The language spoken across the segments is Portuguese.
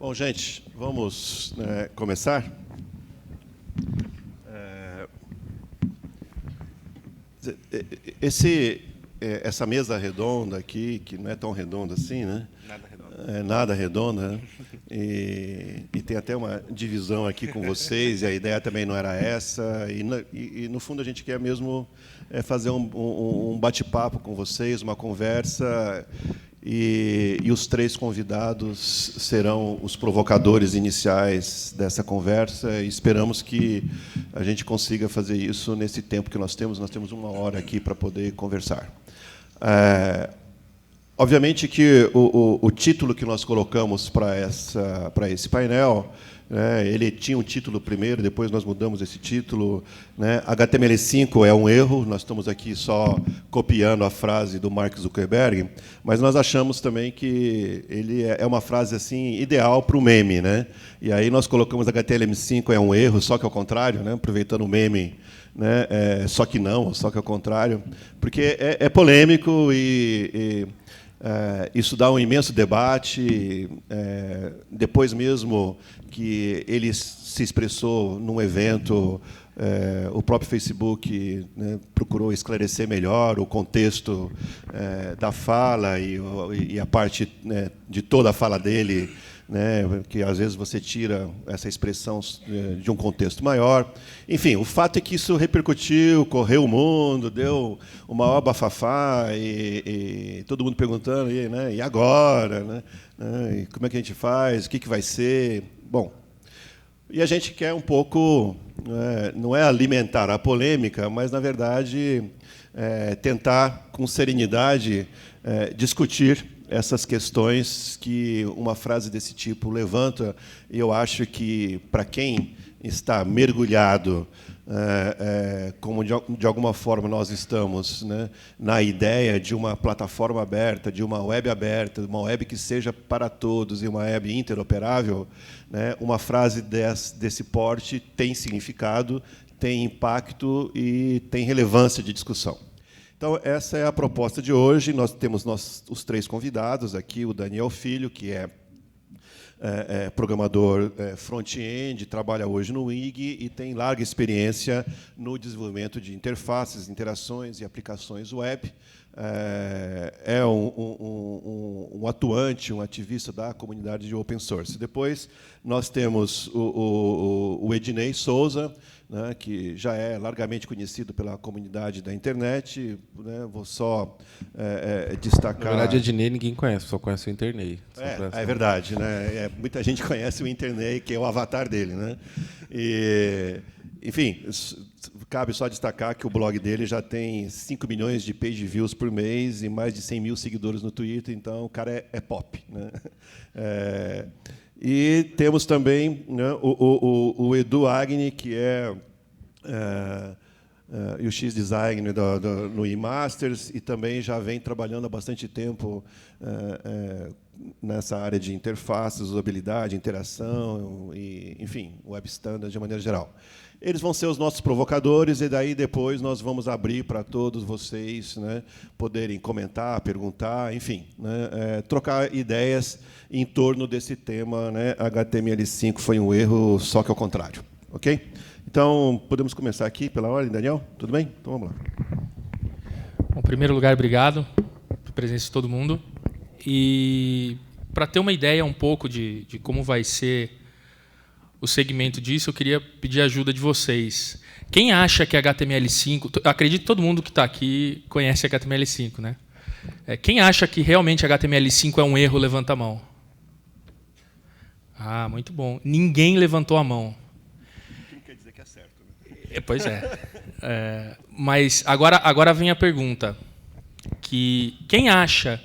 Bom, gente, vamos começar. Essa mesa redonda aqui, que não é tão redonda assim, né? Nada redondo. Nada redonda, né? E tem até uma divisão aqui com vocês, e a ideia também não era essa. E no fundo, a gente quer mesmo fazer um bate-papo com vocês, uma conversa. E os três convidados serão os provocadores iniciais dessa conversa. E esperamos que a gente consiga fazer isso nesse tempo que nós temos. Nós temos 1 hora aqui para poder conversar. Obviamente que o título que nós colocamos para esse painel, ele tinha um título primeiro, depois nós mudamos esse título. HTML5 é um erro, nós estamos aqui só copiando a frase do Mark Zuckerberg, mas nós achamos também que ele é uma frase assim ideal para o meme. E aí nós colocamos HTML5 é um erro, só que ao contrário, aproveitando o meme. Só que não, só que ao contrário, porque é polêmico e isso dá um imenso debate. Depois mesmo que ele se expressou num evento, o próprio Facebook procurou esclarecer melhor o contexto da fala e a parte de toda a fala dele, que às vezes você tira essa expressão de um contexto maior. Enfim, o fato é que isso repercutiu, correu o mundo, deu o maior bafafá, e todo mundo perguntando, e agora? E como é que a gente faz? O que vai ser? Bom, e a gente quer um pouco, não é alimentar a polêmica, mas, na verdade, tentar, com serenidade, discutir essas questões que uma frase desse tipo levanta. E eu acho que, para quem está mergulhado, como de alguma forma nós estamos, na ideia de uma plataforma aberta, de uma web aberta, uma web que seja para todos e uma web interoperável, uma frase desse porte tem significado, tem impacto e tem relevância de discussão. Então, essa é a proposta de hoje. Nós temos os três convidados aqui, o Daniel Filho, que é programador front-end, trabalha hoje no WIG e tem larga experiência no desenvolvimento de interfaces, interações e aplicações web. É um atuante, um ativista da comunidade de open source. Depois, nós temos o Ednei Souza, que já é largamente conhecido pela comunidade da internet. Vou só destacar... Na verdade, Ednei ninguém conhece, só conhece o Internei. É verdade. Muita gente conhece o Internei, que é o avatar dele. Enfim, cabe só destacar que o blog dele já tem 5 milhões de page views por mês e mais de 100 mil seguidores no Twitter, então o cara é pop. E temos também o Edu Agni, que é UX Design no eMasters e também já vem trabalhando há bastante tempo nessa área de interfaces, usabilidade, interação e, enfim, web standard de maneira geral. Eles vão ser os nossos provocadores e daí depois nós vamos abrir para todos vocês poderem comentar, perguntar, enfim, trocar ideias em torno desse tema. HTML5 foi um erro, só que ao contrário. Ok? Então, podemos começar aqui pela ordem, Daniel? Tudo bem? Então, vamos lá. Bom, em primeiro lugar, obrigado pela presença de todo mundo. E, para ter uma ideia um pouco de como vai ser o segmento disso, eu queria pedir a ajuda de vocês. Quem acha que HTML5... Acredito que todo mundo que está aqui conhece HTML5, Quem acha que realmente HTML5 é um erro, levanta a mão. Ah, muito bom. Ninguém levantou a mão. Não quer dizer que é certo. Pois é. Mas agora vem a pergunta. Quem acha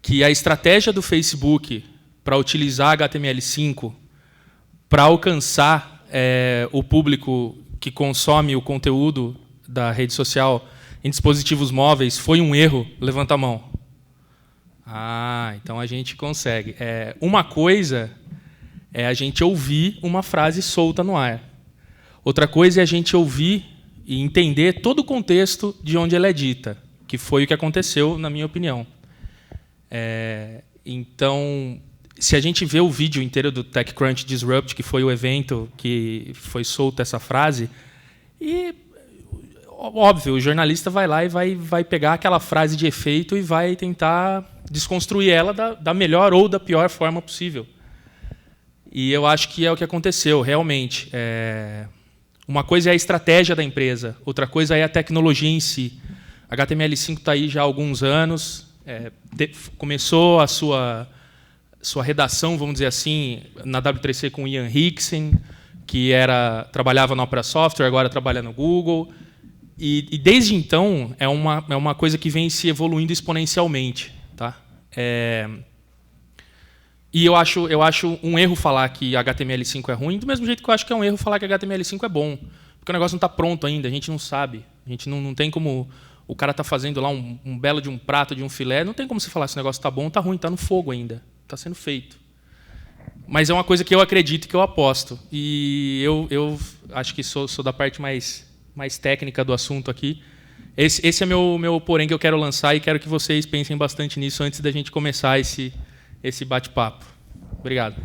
que a estratégia do Facebook para utilizar HTML5 para alcançar o público que consome o conteúdo da rede social em dispositivos móveis foi um erro? Levanta a mão. Ah, então a gente consegue. Uma coisa é a gente ouvir uma frase solta no ar. Outra coisa é a gente ouvir e entender todo o contexto de onde ela é dita, que foi o que aconteceu, na minha opinião. Então, se a gente vê o vídeo inteiro do TechCrunch Disrupt, que foi o evento que foi solta essa frase, e óbvio, o jornalista vai lá e vai pegar aquela frase de efeito e vai tentar desconstruir ela da melhor ou da pior forma possível. E eu acho que é o que aconteceu, realmente. Uma coisa é a estratégia da empresa, outra coisa é a tecnologia em si. A HTML5 está aí já há alguns anos, começou a sua redação, vamos dizer assim, na W3C com o Ian Hickson, que trabalhava na Opera Software, agora trabalha no Google. E desde então, é uma coisa que vem se evoluindo exponencialmente. Tá? E eu acho um erro falar que HTML5 é ruim, do mesmo jeito que eu acho que é um erro falar que HTML5 é bom. Porque o negócio não está pronto ainda, a gente não sabe. A gente não tem como... O cara está fazendo lá um belo de um prato, de um filé, não tem como você falar se o negócio está bom ou está ruim, está no fogo ainda. Está sendo feito. Mas é uma coisa que eu acredito, que eu aposto. E eu acho que sou da parte mais técnica do assunto aqui. Esse é meu porém que eu quero lançar e quero que vocês pensem bastante nisso antes da gente começar esse bate-papo. Obrigado.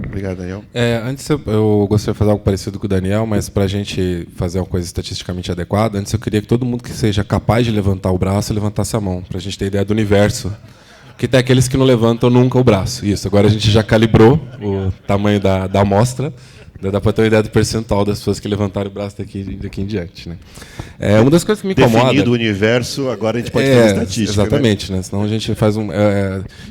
Obrigado, Daniel. Antes eu gostaria de fazer algo parecido com o Daniel, mas para a gente fazer uma coisa estatisticamente adequada, antes eu queria que todo mundo que seja capaz de levantar o braço levantasse a mão, para a gente ter ideia do universo. Porque tem aqueles que não levantam nunca o braço. Isso, agora a gente já calibrou o tamanho da amostra. Dá para ter uma ideia do percentual das pessoas que levantaram o braço daqui em diante. Né? Uma das coisas que me incomoda... Definido o universo, agora a gente pode fazer estatística. Exatamente. Né? Senão a gente faz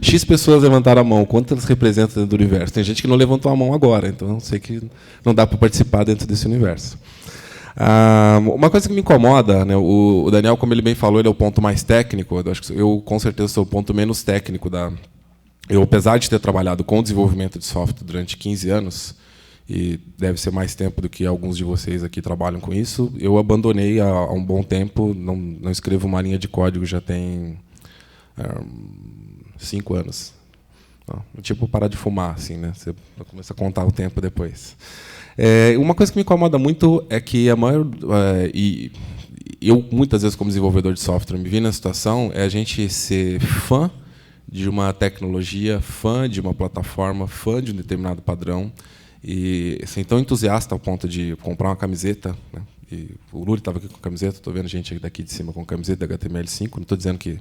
X pessoas levantaram a mão. Quanto elas representam dentro do universo? Tem gente que não levantou a mão agora, então eu sei que não dá para participar dentro desse universo. Uma coisa que me incomoda, né, o Daniel, como ele bem falou, ele é o ponto mais técnico. Eu acho que eu, com certeza, sou o ponto menos técnico. Eu, apesar de ter trabalhado com desenvolvimento de software durante 15 anos, e deve ser mais tempo do que alguns de vocês aqui trabalham com isso, eu abandonei há um bom tempo, não escrevo uma linha de código já tem 5 anos. Tipo parar de fumar, assim, né? Você começa a contar o tempo depois. Uma coisa que me incomoda muito é que e eu, muitas vezes, como desenvolvedor de software, me vi na situação a gente ser fã de uma tecnologia, fã de uma plataforma, fã de um determinado padrão, e assim, tão entusiasta ao ponto de comprar uma camiseta. Né? E o Luri estava aqui com a camiseta, estou vendo gente daqui de cima com camiseta da HTML5, não estou dizendo que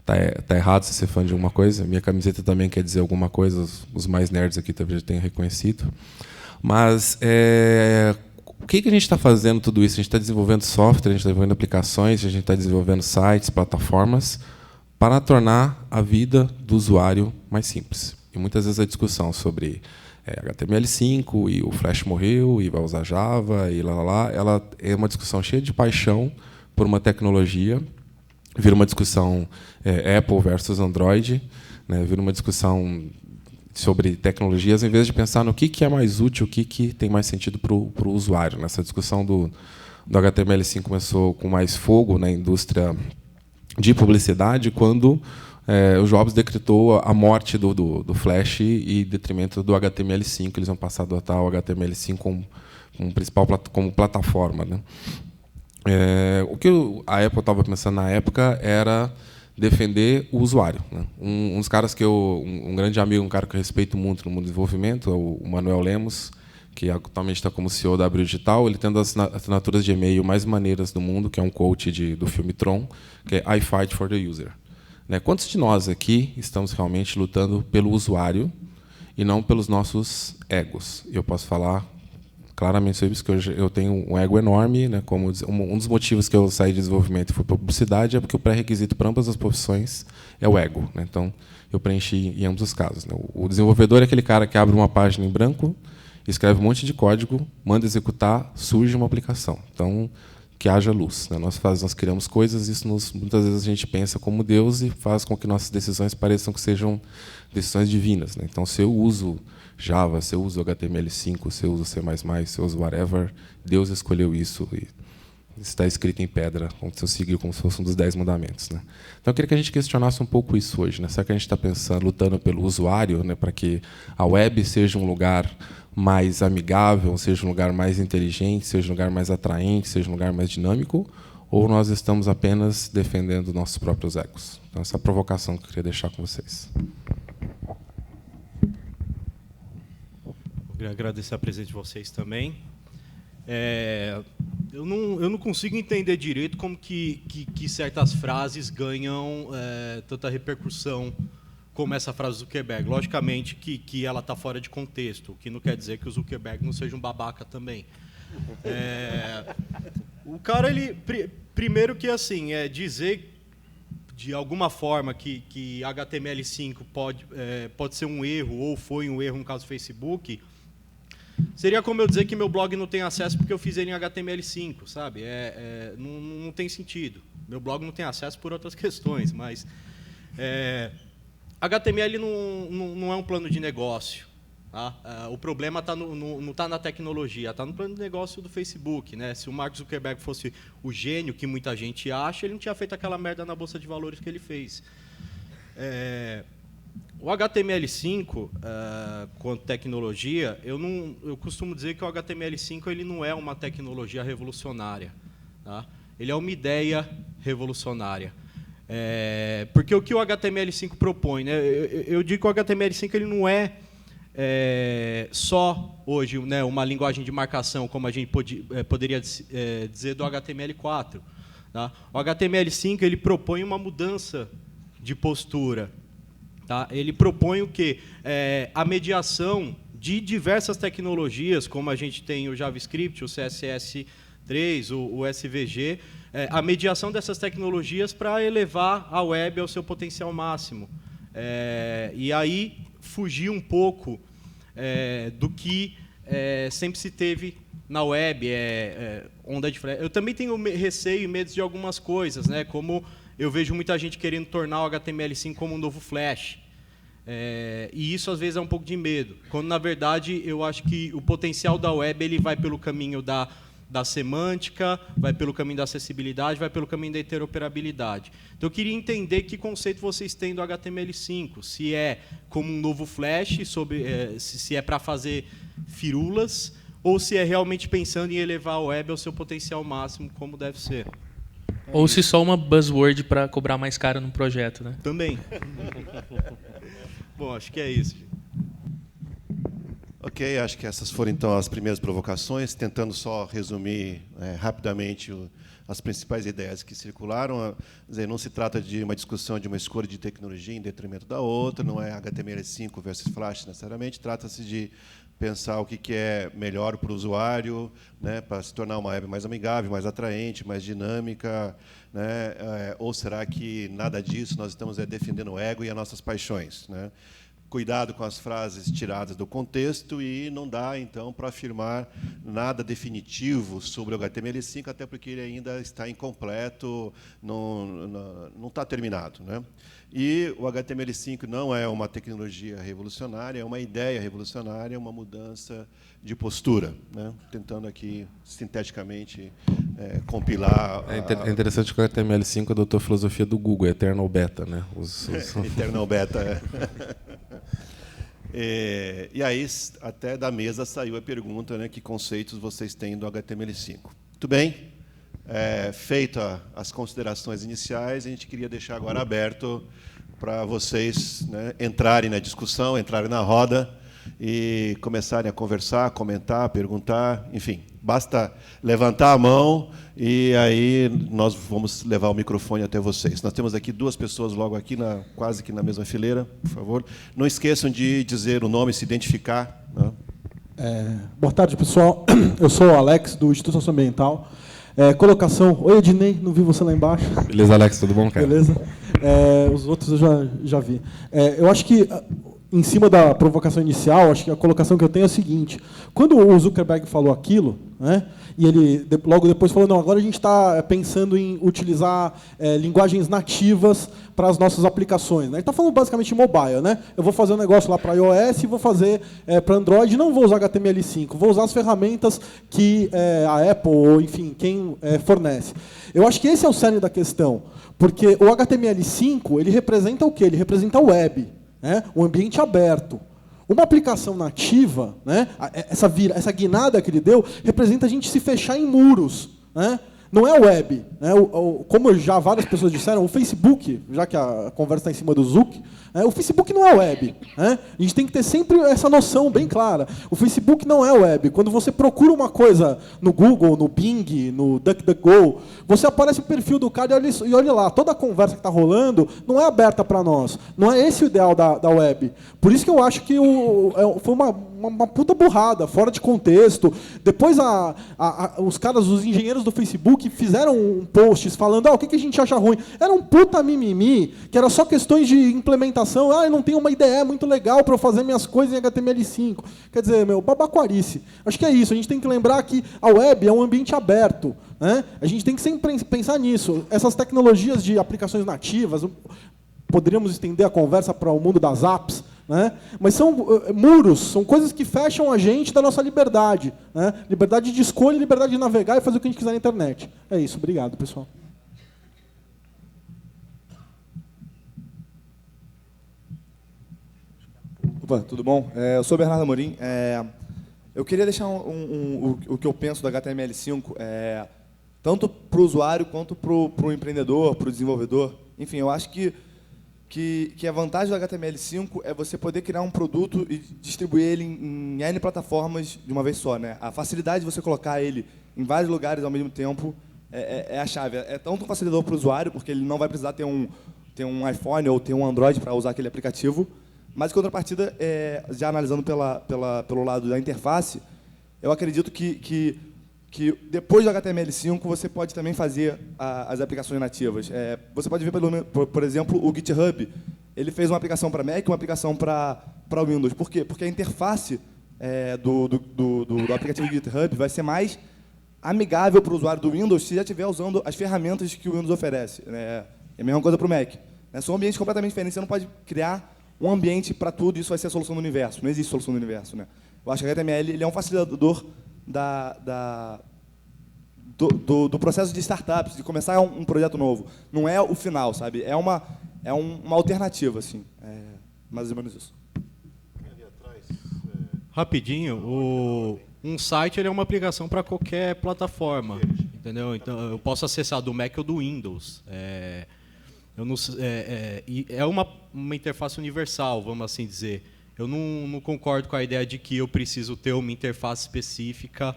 está errado você ser fã de alguma coisa, minha camiseta também quer dizer alguma coisa, os mais nerds aqui talvez já tenham reconhecido. Mas o que a gente está fazendo tudo isso? A gente está desenvolvendo software, a gente está desenvolvendo aplicações, a gente está desenvolvendo sites, plataformas, para tornar a vida do usuário mais simples. E muitas vezes a discussão sobre HTML5 e o Flash morreu e vai usar Java e ela é uma discussão cheia de paixão por uma tecnologia, vira uma discussão Apple versus Android, né, vira uma discussão sobre tecnologias, em vez de pensar no que é mais útil, o que tem mais sentido para o usuário. Nessa discussão do HTML5 começou com mais fogo na indústria de publicidade, quando o Jobs decretou a morte do Flash e detrimento do HTML5. Eles vão passar a adotar o HTML5 como principal como plataforma. Né? O que a Apple estava pensando na época era defender o usuário. Né? Um dos caras que um grande amigo, um cara que eu respeito muito no mundo do desenvolvimento, é o Manuel Lemos, que atualmente está como CEO da Abril Digital. Ele tem uma das assinaturas de e-mail mais maneiras do mundo, que é um quote do filme Tron, que é I fight for the user. Né? Quantos de nós aqui estamos realmente lutando pelo usuário e não pelos nossos egos? Eu posso falar claramente sobre isso, que eu tenho um ego enorme, né? Como um dos motivos que eu saí de desenvolvimento e fui para publicidade é porque o pré-requisito para ambas as profissões é o ego. Né? Então, eu preenchi em ambos os casos. Né? O desenvolvedor é aquele cara que abre uma página em branco, escreve um monte de código, manda executar, surge uma aplicação. Então, que haja luz. Né? Nós criamos coisas, isso muitas vezes a gente pensa como Deus e faz com que nossas decisões pareçam que sejam decisões divinas. Né? Então, se eu uso Java, se eu uso HTML5, se eu uso C++, se eu uso whatever, Deus escolheu isso e está escrito em pedra, como se eu seguir como se fosse um dos 10 mandamentos. Né? Então, eu queria que a gente questionasse um pouco isso hoje. Né? Será que a gente está pensando, lutando pelo usuário, né, para que a web seja um lugar mais amigável, seja um lugar mais inteligente, seja um lugar mais atraente, seja um lugar mais dinâmico, ou nós estamos apenas defendendo nossos próprios egos? Então, essa é a provocação que eu queria deixar com vocês. Queria agradecer a presença de vocês também. Eu não consigo entender direito como que certas frases ganham tanta repercussão como essa frase do Zuckerberg. Logicamente que ela está fora de contexto, o que não quer dizer que o Zuckerberg não seja um babaca também. O cara, primeiro que assim, dizer de alguma forma que HTML5 pode ser um erro ou foi um erro no caso do Facebook, seria como eu dizer que meu blog não tem acesso porque eu fiz ele em HTML5, sabe? Não tem sentido. Meu blog não tem acesso por outras questões, mas HTML não é um plano de negócio. Tá? O problema não está na tecnologia, está no plano de negócio do Facebook. Né? Se o Mark Zuckerberg fosse o gênio que muita gente acha, ele não tinha feito aquela merda na bolsa de valores que ele fez. O HTML5, quanto tecnologia, eu costumo dizer que o HTML5 ele não é uma tecnologia revolucionária. Tá? Ele é uma ideia revolucionária. Porque o que o HTML5 propõe? Né? Eu digo que o HTML5 ele não é só hoje, né, uma linguagem de marcação, como a gente poderia dizer do HTML4. Tá? O HTML5 ele propõe uma mudança de postura. Tá? Ele propõe o quê? A mediação de diversas tecnologias, como a gente tem o JavaScript, o CSS3, o SVG, a mediação dessas tecnologias para elevar a web ao seu potencial máximo. E aí fugir um pouco do que sempre se teve na web, onda de flash. Eu também tenho receio e medo de algumas coisas, né? Como eu vejo muita gente querendo tornar o HTML5 como um novo Flash. E isso, às vezes, é um pouco de medo. Quando, na verdade, eu acho que o potencial da web ele vai pelo caminho da semântica, vai pelo caminho da acessibilidade, vai pelo caminho da interoperabilidade. Então, eu queria entender que conceito vocês têm do HTML5. Se é como um novo Flash, se é para fazer firulas, ou se é realmente pensando em elevar a web ao seu potencial máximo, como deve ser. Ou se só uma buzzword para cobrar mais caro num projeto, né? Também. Bom, acho que é isso. Ok, acho que essas foram então as primeiras provocações, tentando só resumir rapidamente as principais ideias que circularam. Quer dizer, não se trata de uma discussão de uma escolha de tecnologia em detrimento da outra, não é HTML5 versus Flash necessariamente, trata-se de pensar o que é melhor para o usuário, né, para se tornar uma web mais amigável, mais atraente, mais dinâmica, né, ou será que nada disso, nós estamos defendendo o ego e as nossas paixões, né? Cuidado com as frases tiradas do contexto e não dá, então, para afirmar nada definitivo sobre o HTML5, até porque ele ainda está incompleto, não está terminado, né? E o HTML5 não é uma tecnologia revolucionária, é uma ideia revolucionária, uma mudança de postura, né? Tentando aqui, sinteticamente, compilar... É interessante que o HTML5 adotou a filosofia do Google, Eternal Beta, né? Eternal Beta, E aí, até da mesa saiu a pergunta, né, que conceitos vocês têm do HTML5. Muito bem. Feitas as considerações iniciais, a gente queria deixar agora aberto para vocês, né, entrarem na discussão, entrarem na roda e começarem a conversar, comentar, perguntar, enfim. Basta levantar a mão e aí nós vamos levar o microfone até vocês. Nós temos aqui duas pessoas logo aqui, quase que na mesma fileira, por favor. Não esqueçam de dizer o nome, se identificar. Né? Boa tarde, pessoal. Eu sou o Alex, do Instituto Socioambiental. Colocação. Oi, Ednei, não vi você lá embaixo. Beleza, Alex, tudo bom, cara? Beleza. Os outros eu já vi. Eu acho que, em cima da provocação inicial, acho que a colocação que eu tenho é a seguinte. Quando o Zuckerberg falou aquilo, né, e ele logo depois falou, não, agora a gente está pensando em utilizar linguagens nativas para as nossas aplicações. Né? Ele está falando basicamente mobile. Né? Eu vou fazer um negócio lá para iOS e vou fazer para Android, não vou usar HTML5, vou usar as ferramentas que a Apple, ou enfim, quem fornece. Eu acho que esse é o cerne da questão, porque o HTML5 ele representa o quê? Ele representa a web, né? Um ambiente aberto. Uma aplicação nativa, né? Essa guinada que ele deu, representa a gente se fechar em muros, né? não é a web. Né? Como já várias pessoas disseram, o Facebook, já que a conversa está em cima do Zuck, o Facebook não é web. Né? A gente tem que ter sempre essa noção bem clara. O Facebook não é web. Quando você procura uma coisa no Google, no Bing, no DuckDuckGo, você aparece o perfil do cara e olha lá, toda a conversa que está rolando não é aberta para nós. Não é esse o ideal da web. Por isso que eu acho que foi uma puta burrada, fora de contexto. Depois os caras, os engenheiros do Facebook, fizeram posts falando o que a gente acha ruim. Era um puta mimimi, que era só questões de implementação. Eu não tenho uma ideia muito legal para eu fazer minhas coisas em HTML5. Quer dizer, babaquarice. Acho que é isso. A gente tem que lembrar que a web é um ambiente aberto. Né? A gente tem que sempre pensar nisso. Essas tecnologias de aplicações nativas, poderíamos estender a conversa para o mundo das apps, né? Mas são muros, são coisas que fecham a gente da nossa liberdade. Né? Liberdade de escolha, liberdade de navegar e fazer o que a gente quiser na internet. É isso. Obrigado, pessoal. Opa, tudo bom? Eu sou Bernardo Amorim. Eu queria deixar o que eu penso do HTML5, tanto para o usuário quanto para o empreendedor, para o desenvolvedor. Enfim, eu acho que a vantagem do HTML5 é você poder criar um produto e distribuir ele em N plataformas de uma vez só. Né? A facilidade de você colocar ele em vários lugares ao mesmo tempo é a chave. É tanto um facilitador para o usuário, porque ele não vai precisar ter um iPhone ou ter um Android para usar aquele aplicativo, mas, em contrapartida, já analisando pelo lado da interface, eu acredito que depois do HTML5 você pode também fazer as aplicações nativas. Você pode ver, por exemplo, o GitHub. Ele fez uma aplicação para Mac e uma aplicação para Windows. Por quê? Porque a interface do aplicativo do GitHub vai ser mais amigável para o usuário do Windows se já estiver usando as ferramentas que o Windows oferece. É a mesma coisa para o Mac. São ambientes completamente diferentes. Você não pode criar um ambiente para tudo e isso vai ser a solução do universo. Não existe solução do universo. Né? Eu acho que o HTML ele é um facilitador do processo de startups, de começar um projeto novo. Não é o final, sabe? É uma alternativa, assim. Mais ou menos isso. Rapidinho, um site ele é uma aplicação para qualquer plataforma, entendeu? Então eu posso acessar do Mac ou do Windows. É uma interface universal, vamos assim dizer. Eu não concordo com a ideia de que eu preciso ter uma interface específica,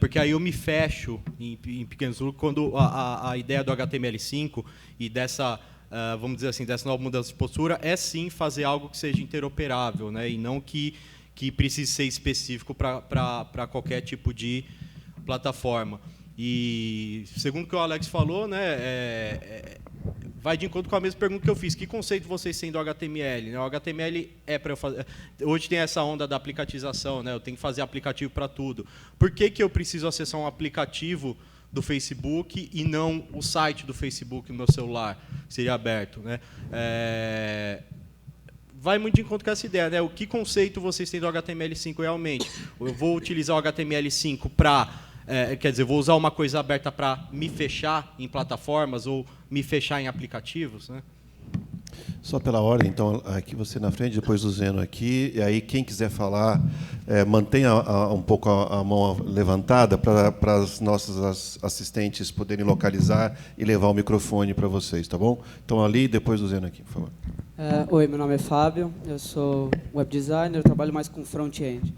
porque aí eu me fecho em pequenos grupos quando a ideia do HTML5 e dessa, vamos dizer assim, dessa nova mudança de postura é sim fazer algo que seja interoperável, né, e não que precise ser específico para qualquer tipo de plataforma. E segundo o que o Alex falou, né, vai de encontro com a mesma pergunta que eu fiz. Que conceito vocês têm do HTML? O HTML é para eu fazer... Hoje tem essa onda da aplicatização, né? Eu tenho que fazer aplicativo para tudo. Por que eu preciso acessar um aplicativo do Facebook e não o site do Facebook no meu celular? Seria aberto, né? Vai muito de encontro com essa ideia, né? O que conceito vocês têm do HTML5 realmente? Eu vou utilizar o HTML5 para... quer dizer, vou usar uma coisa aberta para me fechar em plataformas ou me fechar em aplicativos, né? Só pela ordem, então, aqui você na frente, depois o Zeno aqui, e aí quem quiser falar, mantenha um pouco a mão levantada para as nossas assistentes poderem localizar e levar o microfone para vocês, tá bom? Então, ali e depois o Zeno aqui, por favor. Oi, meu nome é Fábio, eu sou web designer, eu trabalho mais com front-end.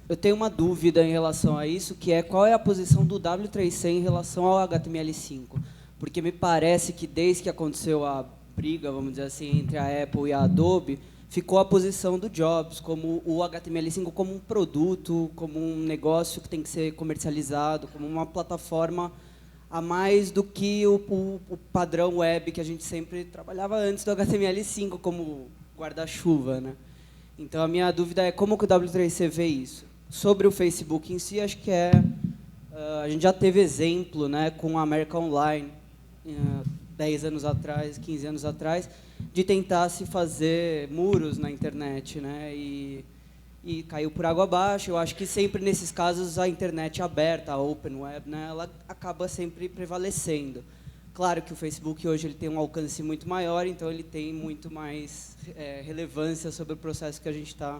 Eu tenho uma dúvida em relação a isso, que é qual é a posição do W3C em relação ao HTML5. Porque me parece que desde que aconteceu a briga, vamos dizer assim, entre a Apple e a Adobe, ficou a posição do Jobs como o HTML5 como um produto, como um negócio que tem que ser comercializado, como uma plataforma a mais do que o padrão web que a gente sempre trabalhava antes do HTML5 como guarda-chuva, né? Então a minha dúvida é como que o W3C vê isso. Sobre o Facebook em si, acho que a gente já teve exemplo, né, com a América Online, 10 anos atrás, 15 anos atrás, de tentar se fazer muros na internet, né, e caiu por água abaixo. Eu acho que sempre nesses casos a internet aberta, a open web, né, ela acaba sempre prevalecendo. Claro que o Facebook hoje ele tem um alcance muito maior, então ele tem muito mais relevância sobre o processo que a gente está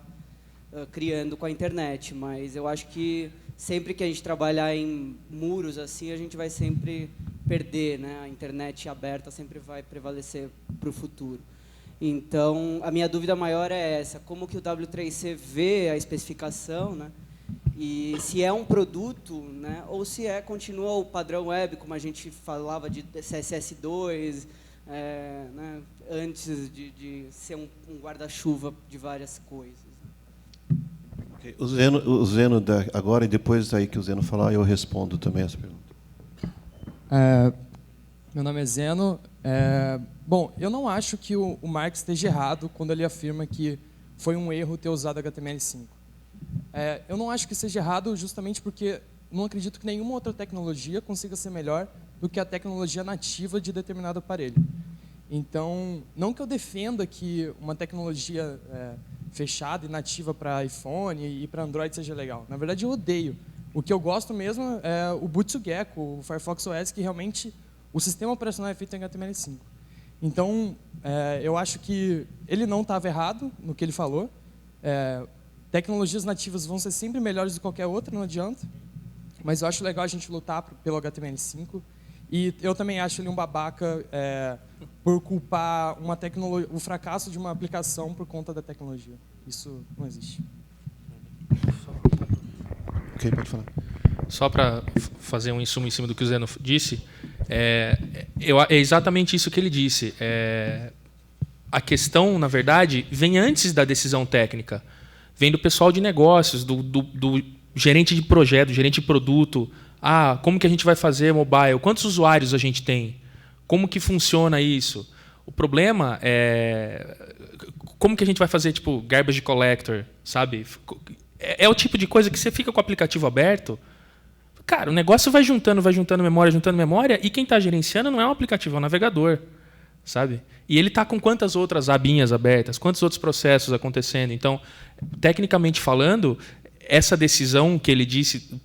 criando com a internet, mas eu acho que sempre que a gente trabalhar em muros assim, a gente vai sempre perder, né? A internet aberta sempre vai prevalecer para o futuro. Então, a minha dúvida maior é essa: como que o W3C vê a especificação, né? E se é um produto, né? Ou se continua o padrão web, como a gente falava de CSS2, né? Antes de ser um guarda-chuva de várias coisas. Okay. O Zeno agora, e depois aí que o Zeno falar, eu respondo também essa pergunta. Meu nome é Zeno. Bom, eu não acho que o Mark esteja errado quando ele afirma que foi um erro ter usado HTML5. Eu não acho que seja errado justamente porque não acredito que nenhuma outra tecnologia consiga ser melhor do que a tecnologia nativa de determinado aparelho. Então, não que eu defenda que uma tecnologia fechada e nativa para iPhone e para Android seja legal. Na verdade, eu odeio. O que eu gosto mesmo é o Bootsuggecko, o Firefox OS, que realmente o sistema operacional é feito em HTML5. Então, eu acho que ele não estava errado no que ele falou. Tecnologias nativas vão ser sempre melhores do que qualquer outra, não adianta. Mas eu acho legal a gente lutar pelo HTML5. E eu também acho ele um babaca por culpar o fracasso de uma aplicação por conta da tecnologia. Isso não existe. Ok, pode falar. Só para fazer um insumo em cima do que o Zeno disse, é exatamente isso que ele disse. A questão, na verdade, vem antes da decisão técnica. Vem do pessoal de negócios, do gerente de projeto, gerente de produto. Como que a gente vai fazer mobile? Quantos usuários a gente tem? Como que funciona isso? O problema é como que a gente vai fazer tipo garbage collector, sabe? É o tipo de coisa que você fica com o aplicativo aberto, cara, o negócio vai juntando memória, e quem está gerenciando não é o aplicativo, é o navegador, sabe? E ele está com quantas outras abinhas abertas, quantos outros processos acontecendo. Então, tecnicamente falando, essa decisão que ele disse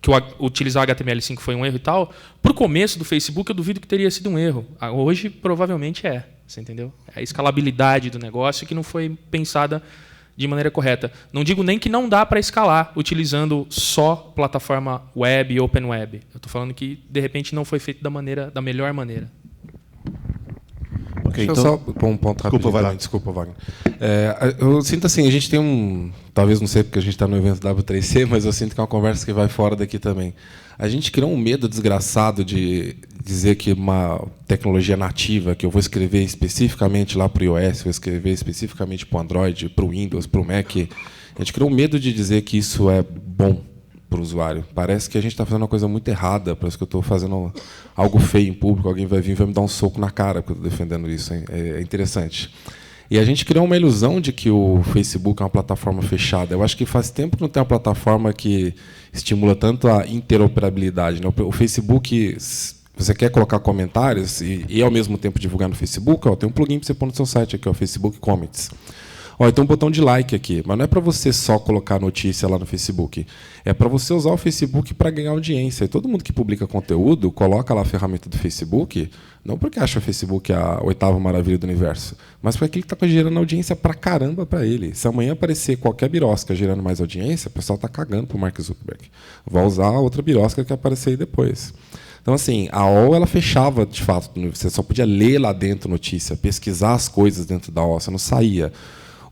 que utilizar HTML5 foi um erro e tal, para o começo do Facebook eu duvido que teria sido um erro. Hoje, provavelmente você entendeu? É a escalabilidade do negócio que não foi pensada de maneira correta. Não digo nem que não dá para escalar utilizando só plataforma web e open web. Eu estou falando que, de repente, não foi feito da melhor maneira. Okay, deixa eu só pôr um ponto rápido. Desculpa, Wagner. Eu sinto assim, a gente tem talvez não sei porque a gente está no evento W3C, mas eu sinto que é uma conversa que vai fora daqui também. A gente criou um medo desgraçado de dizer que uma tecnologia nativa, que eu vou escrever especificamente lá para o iOS, vou escrever especificamente para o Android, para o Windows, para o Mac. A gente criou um medo de dizer que isso é bom para o usuário. Parece que a gente está fazendo uma coisa muito errada, parece que eu estou fazendo algo feio em público, alguém vai vir e vai me dar um soco na cara porque eu estou defendendo isso. Hein? É interessante. E a gente criou uma ilusão de que o Facebook é uma plataforma fechada. Eu acho que faz tempo que não tem uma plataforma que estimula tanto a interoperabilidade. Né? O Facebook, você quer colocar comentários e ao mesmo tempo divulgar no Facebook, tem um plugin para você pôr no seu site aqui, Facebook Comments. Tem um botão de like aqui, mas não é para você só colocar notícia lá no Facebook. É para você usar o Facebook para ganhar audiência. E todo mundo que publica conteúdo coloca lá a ferramenta do Facebook, não porque acha o Facebook a 8ª maravilha do universo, mas porque ele está gerando audiência para caramba para ele. Se amanhã aparecer qualquer birosca gerando mais audiência, o pessoal está cagando para o Mark Zuckerberg. Vai usar outra birosca que aparecer aí depois. Então, assim, a OL ela fechava, de fato, você só podia ler lá dentro notícia, pesquisar as coisas dentro da OL, você não saía.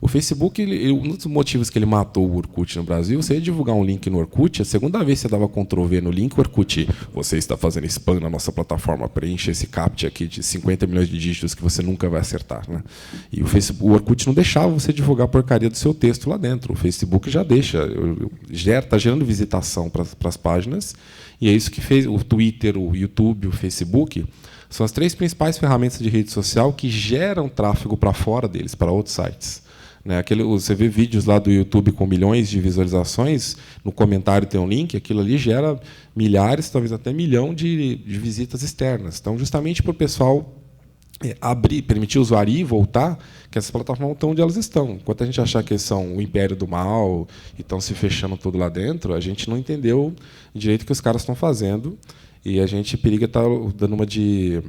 O Facebook, um dos motivos que ele matou o Orkut no Brasil, você ia divulgar um link no Orkut, a segunda vez que você dava Ctrl+V no link, o Orkut, você está fazendo spam na nossa plataforma, preencha esse captcha aqui de 50 milhões de dígitos que você nunca vai acertar. Né? E o Orkut não deixava você divulgar a porcaria do seu texto lá dentro. O Facebook já deixa, está gerando visitação para as páginas, e é isso que fez o Twitter, o YouTube, o Facebook. São as 3 principais ferramentas de rede social que geram tráfego para fora deles, para outros sites. Você vê vídeos lá do YouTube com milhões de visualizações, no comentário tem um link, aquilo ali gera milhares, talvez até 1 milhão de visitas externas. Então, justamente para o pessoal permitir o usuário ir e voltar, que essas plataformas estão onde elas estão. Enquanto a gente achar que são o império do mal e estão se fechando tudo lá dentro, a gente não entendeu direito o que os caras estão fazendo e a gente periga estar dando uma de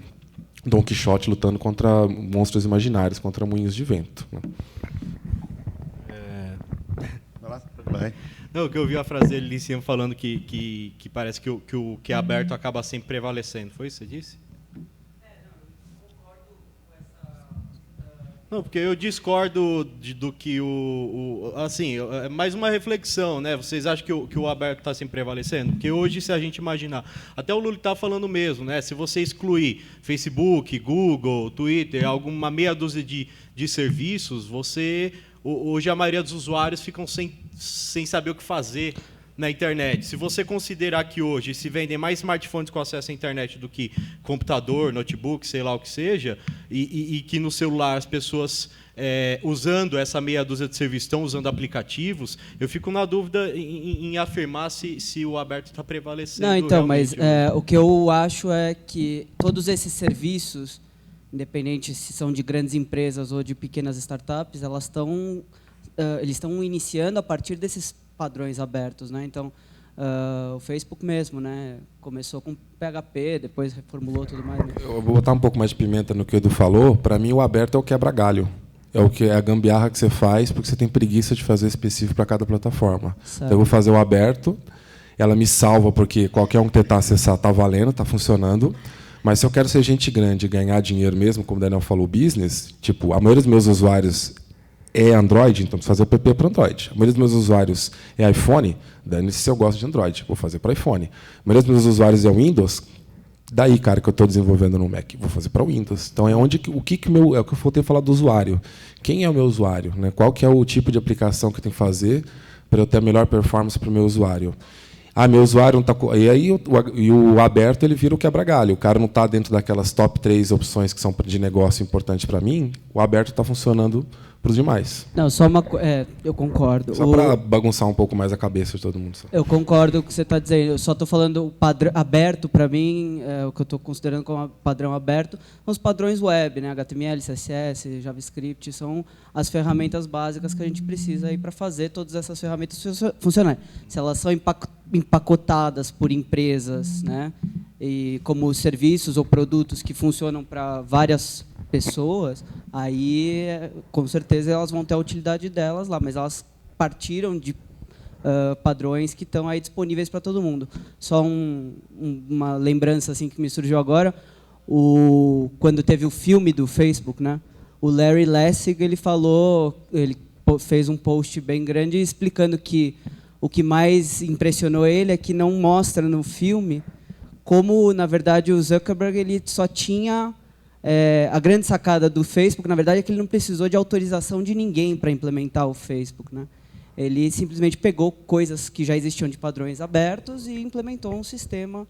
Don Quixote lutando contra monstros imaginários, contra moinhos de vento. Né? Vai. Não, que eu vi a frase dele ali em cima falando que parece que o que é aberto acaba sempre prevalecendo. Foi isso que você disse? Não, porque eu discordo do que assim, é mais uma reflexão, né? Vocês acham que o aberto está sempre prevalecendo? Porque hoje, se a gente imaginar, até o Lula está falando mesmo, né? Se você excluir Facebook, Google, Twitter, alguma meia dúzia de serviços, hoje a maioria dos usuários ficam sem saber o que fazer na internet. Se você considerar que hoje se vendem mais smartphones com acesso à internet do que computador, notebook, sei lá o que seja, e que no celular as pessoas usando essa meia dúzia de serviços estão usando aplicativos, eu fico na dúvida em afirmar se o aberto está prevalecendo. Não, então, mas o que eu acho é que todos esses serviços, independente se são de grandes empresas ou de pequenas startups, eles estão iniciando a partir desses padrões abertos, né? Então, o Facebook mesmo, né? Começou com PHP, depois reformulou tudo mais. Né? Eu vou botar um pouco mais de pimenta no que o Edu falou. Para mim, o aberto é o quebra-galho. É a gambiarra que você faz porque você tem preguiça de fazer específico para cada plataforma. Certo. Então, eu vou fazer o aberto, ela me salva porque qualquer um que tentar acessar está valendo, está funcionando. Mas se eu quero ser gente grande e ganhar dinheiro mesmo, como o Daniel falou, business, tipo, a maioria dos meus usuários é Android, então preciso fazer o app para Android. A maioria dos meus usuários é iPhone, dane-se se eu gosto de Android, vou fazer para iPhone. A maioria dos meus usuários é Windows, daí, cara, que eu estou desenvolvendo no Mac, vou fazer para Windows. Então é o que eu vou falar do usuário. Quem é o meu usuário? Né? Qual que é o tipo de aplicação que eu tenho que fazer para eu ter a melhor performance para o meu usuário? Meu usuário não está... E aí o aberto ele vira o quebra-galho. O cara não está dentro daquelas top 3 opções que são de negócio importantes para mim, o aberto está funcionando para os demais. Não, só uma coisa. Eu concordo. Só para bagunçar um pouco mais a cabeça de todo mundo. Eu concordo com o que você está dizendo. Eu só estou falando o padrão aberto, para mim, o que eu estou considerando como padrão aberto, são os padrões web, né? HTML, CSS, JavaScript, são as ferramentas básicas que a gente precisa para fazer todas essas ferramentas funcionarem. Se elas são empacotadas por empresas, né? E como serviços ou produtos que funcionam para várias pessoas, aí com certeza elas vão ter a utilidade delas lá, mas elas partiram de padrões que estão aí disponíveis para todo mundo. Só uma lembrança assim que me surgiu agora, quando teve o filme do Facebook, né? O Larry Lessig ele fez um post bem grande explicando que o que mais impressionou ele é que não mostra no filme como, na verdade, o Zuckerberg ele só tinha a grande sacada do Facebook, na verdade, é que ele não precisou de autorização de ninguém para implementar o Facebook, né? Ele simplesmente pegou coisas que já existiam de padrões abertos e implementou um sistema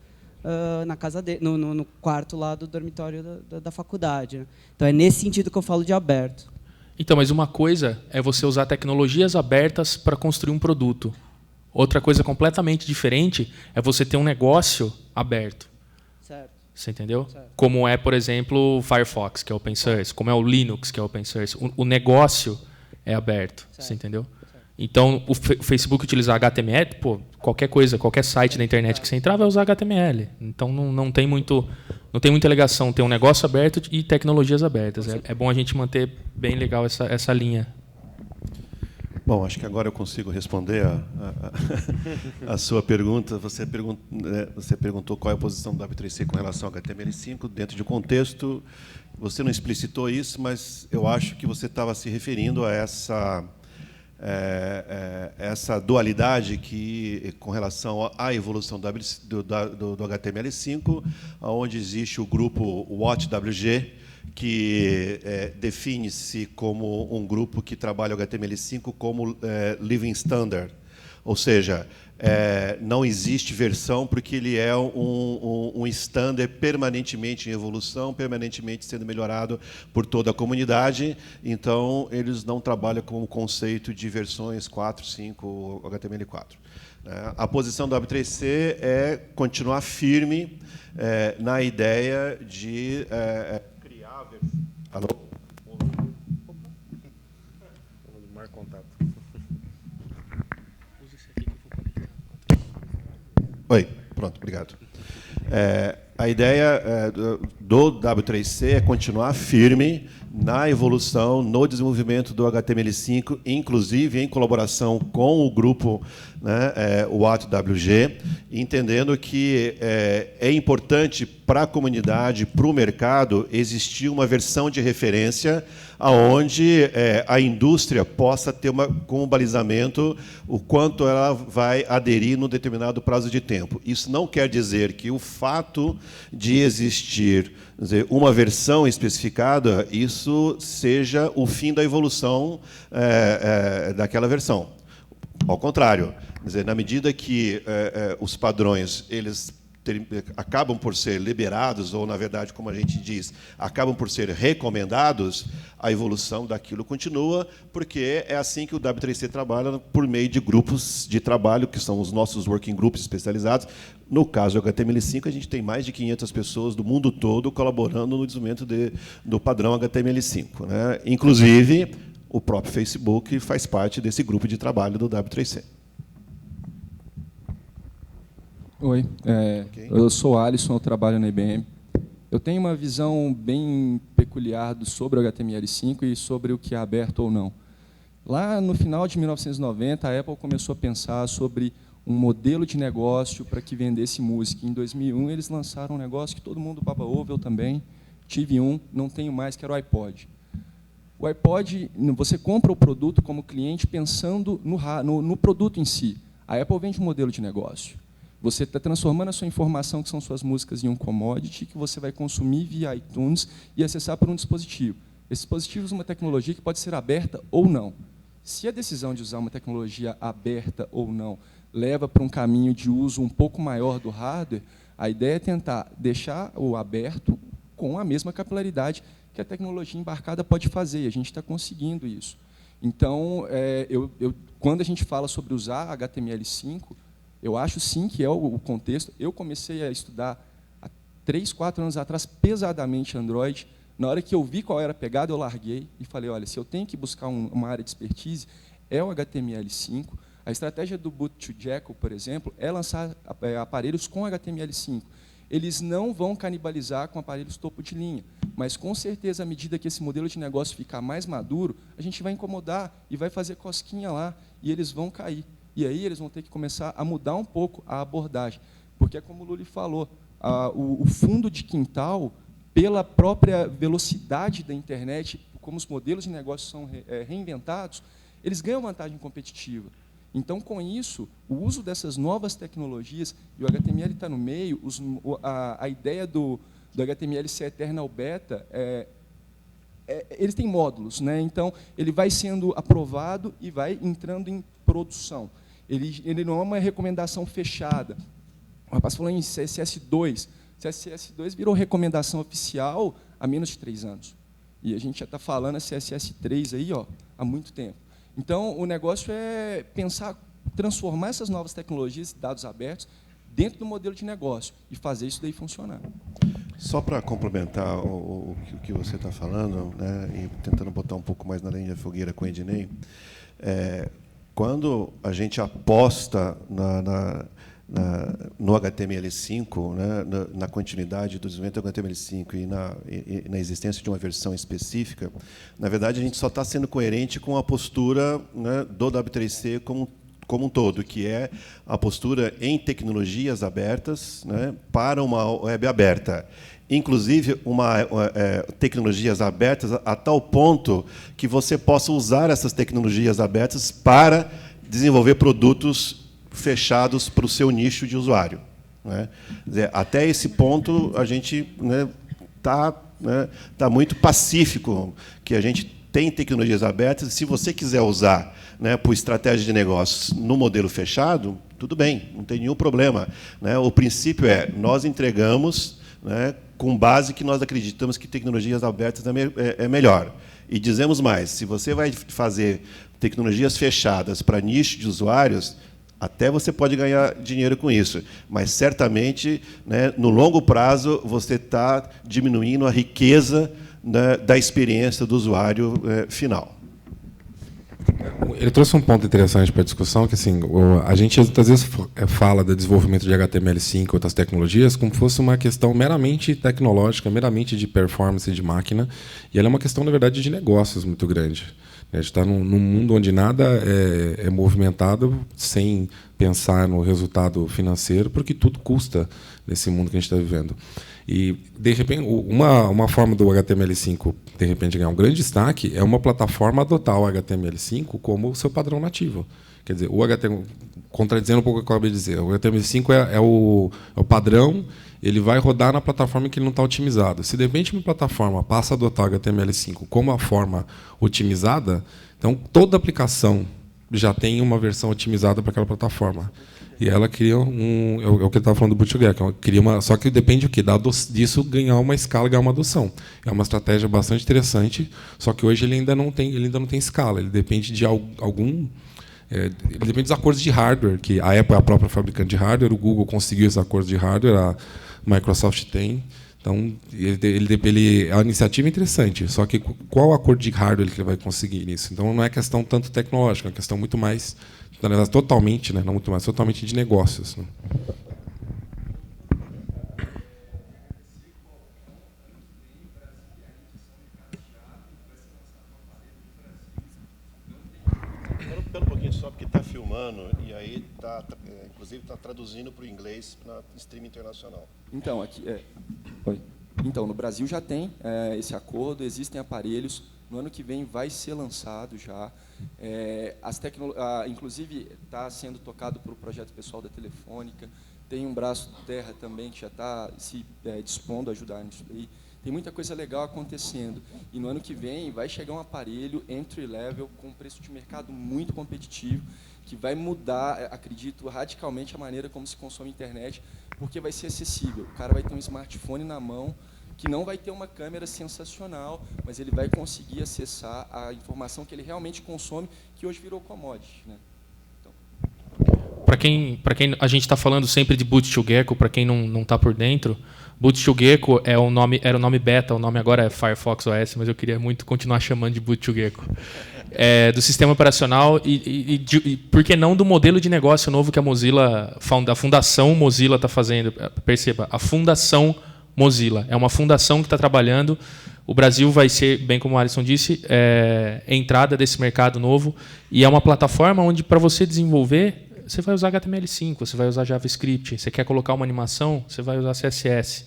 na casa dele, no quarto lá do dormitório da faculdade. Né? Então, é nesse sentido que eu falo de aberto. Então, mas uma coisa é você usar tecnologias abertas para construir um produto. Outra coisa completamente diferente é você ter um negócio aberto. Certo. Você entendeu? Certo. Como é, por exemplo, o Firefox, que é open source, como é o Linux, que é open source. O negócio é aberto, certo. Você entendeu? Certo. Então, o Facebook utilizar HTML, qualquer coisa, qualquer site da internet que você entrar vai usar HTML. Então, não tem muita ligação ter um negócio aberto e tecnologias abertas. É bom a gente manter bem legal essa linha. Bom, acho que agora eu consigo responder a sua pergunta. Você perguntou qual é a posição do W3C com relação ao HTML5 dentro de um contexto. Você não explicitou isso, mas eu acho que você estava se referindo a essa dualidade que, com relação à evolução do HTML5, onde existe o grupo WatchWG, que define-se como um grupo que trabalha o HTML5 como living standard, ou seja, não existe versão porque ele é um standard permanentemente em evolução, permanentemente sendo melhorado por toda a comunidade. Então, eles não trabalham com o conceito de versões 4, 5, HTML4. A posição do W3C é continuar firme na ideia de Alô? Marca contato. Oi, pronto, obrigado. A ideia do W3C é continuar firme na evolução, no desenvolvimento do HTML5, inclusive em colaboração com o grupo, né, o AtoWG, entendendo que é importante para a comunidade, para o mercado, existir uma versão de referência aonde a indústria possa ter como balizamento o quanto ela vai aderir num determinado prazo de tempo. Isso não quer dizer que o fato de existir, quer dizer, uma versão especificada, isso seja o fim da evolução daquela versão. Ao contrário, quer dizer, na medida que os padrões eles acabam por ser liberados, ou, na verdade, como a gente diz, acabam por ser recomendados, a evolução daquilo continua, porque é assim que o W3C trabalha, por meio de grupos de trabalho, que são os nossos working groups especializados. No caso do HTML5, a gente tem mais de 500 pessoas do mundo todo colaborando no desenvolvimento do padrão HTML5, né? Inclusive, o próprio Facebook faz parte desse grupo de trabalho do W3C. Oi, eu sou Alisson, eu trabalho na IBM. Eu tenho uma visão bem peculiar sobre o HTML5 e sobre o que é aberto ou não. Lá no final de 1990, a Apple começou a pensar sobre um modelo de negócio para que vendesse música. Em 2001, eles lançaram um negócio que todo mundo baba ovo, eu também. Tive um, não tenho mais, que era o iPod. O iPod, você compra o produto como cliente pensando no produto em si. A Apple vende um modelo de negócio. Você está transformando a sua informação, que são suas músicas, em um commodity que você vai consumir via iTunes e acessar por um dispositivo. Esse dispositivo usa uma tecnologia que pode ser aberta ou não. Se a decisão de usar uma tecnologia aberta ou não leva para um caminho de uso um pouco maior do hardware, a ideia é tentar deixar o aberto com a mesma capilaridade que a tecnologia embarcada pode fazer, e a gente está conseguindo isso. Então, quando a gente fala sobre usar HTML5, eu acho, sim, que é o contexto. Eu comecei a estudar há 3, 4 anos atrás, pesadamente, Android. Na hora que eu vi qual era a pegada, eu larguei e falei, olha, se eu tenho que buscar uma área de expertise, é o HTML5. A estratégia do Boot2Jekyll, por exemplo, é lançar aparelhos com HTML5. Eles não vão canibalizar com aparelhos topo de linha, mas, com certeza, à medida que esse modelo de negócio ficar mais maduro, a gente vai incomodar e vai fazer cosquinha lá, e eles vão cair. E aí eles vão ter que começar a mudar um pouco a abordagem. Porque, é como o Luli falou, o fundo de quintal, pela própria velocidade da internet, como os modelos de negócio são reinventados, eles ganham vantagem competitiva. Então, com isso, o uso dessas novas tecnologias, e o HTML está no meio, a ideia do HTML ser eternal beta, eles têm módulos, né? Então, ele vai sendo aprovado e vai entrando em produção. Ele não é uma recomendação fechada. O rapaz falou em CSS2. CSS2 virou recomendação oficial há menos de 3 anos. E a gente já está falando a CSS3 aí, há muito tempo. Então, o negócio é pensar, transformar essas novas tecnologias, dados abertos, dentro do modelo de negócio e fazer isso daí funcionar. Só para complementar o que você está falando, né, e tentando botar um pouco mais na linha de fogueira com o Ednei, quando a gente aposta no HTML5, né, na continuidade do desenvolvimento do HTML5 e na existência de uma versão específica, na verdade, a gente só está sendo coerente com a postura, né, do W3C como um todo, que é a postura em tecnologias abertas, né, para uma web aberta. Inclusive, tecnologias abertas a tal ponto que você possa usar essas tecnologias abertas para desenvolver produtos fechados para o seu nicho de usuário, né? Quer dizer, até esse ponto, a gente tá muito pacífico, que a gente tem tecnologias abertas, e se você quiser usar, né, por estratégia de negócios no modelo fechado, tudo bem, não tem nenhum problema, né? O princípio nós entregamos, né, com base que nós acreditamos que tecnologias abertas é melhor. E dizemos mais, se você vai fazer tecnologias fechadas para nicho de usuários, até você pode ganhar dinheiro com isso, mas certamente, né, no longo prazo, você está diminuindo a riqueza, né, da experiência do usuário final. Ele trouxe um ponto interessante para a discussão, que assim, a gente às vezes fala do desenvolvimento de HTML5 e outras tecnologias como se fosse uma questão meramente tecnológica, meramente de performance de máquina, e ela é uma questão, na verdade, de negócios muito grande. A gente está num mundo onde nada é movimentado sem pensar no resultado financeiro, porque tudo custa nesse mundo que a gente está vivendo. E, de repente, uma forma do HTML5 de repente ganhar um grande destaque é uma plataforma adotar o HTML5 como o seu padrão nativo. Quer dizer, o HTML, contradizendo um pouco o que eu acabei de dizer, o HTML5 é o padrão, ele vai rodar na plataforma que ele não está otimizado. Se de repente uma plataforma passa a adotar o HTML5 como a forma otimizada, então toda aplicação já tem uma versão otimizada para aquela plataforma. E ela cria é o que eu estava falando do Bootstrap, só que depende disso ganhar uma escala, ganhar uma adoção. É uma estratégia bastante interessante, só que hoje ele ainda não tem escala. Ele depende de ele depende dos acordos de hardware, que a Apple é a própria fabricante de hardware, o Google conseguiu esses acordos de hardware, a Microsoft tem. Então, a iniciativa é interessante, só que qual acordo de hardware que ele vai conseguir nisso? Então, não é questão tanto tecnológica, é uma questão muito mais, na verdade, totalmente, né, não muito mais, totalmente de negócios. Né? Pera um pouquinho só, porque está filmando e aí inclusive está traduzindo para o inglês para streaming internacional. Então, Então, no Brasil já tem esse acordo, existem aparelhos. No ano que vem vai ser lançado já. Inclusive, está sendo tocado por um projeto pessoal da Telefônica. Tem um braço de terra também que já está se dispondo a ajudar nisso aí. Tem muita coisa legal acontecendo. E no ano que vem vai chegar um aparelho entry-level com um preço de mercado muito competitivo, que vai mudar, acredito, radicalmente a maneira como se consome a internet, porque vai ser acessível. O cara vai ter um smartphone na mão, que não vai ter uma câmera sensacional, mas ele vai conseguir acessar a informação que ele realmente consome, que hoje virou commodity, né? Para quem a gente está falando sempre de Boot2Gecko, para quem não está por dentro, Boot2Gecko era o nome beta, o nome agora é Firefox OS, mas eu queria muito continuar chamando de Boot2Gecko. Do sistema operacional e por que não do modelo de negócio novo que a Fundação Mozilla está fazendo. Perceba, a Fundação Mozilla é uma fundação que está trabalhando. O Brasil vai ser, bem como o Alisson disse, entrada desse mercado novo, e é uma plataforma onde, para você desenvolver, você vai usar HTML5, você vai usar JavaScript, você quer colocar uma animação, você vai usar CSS.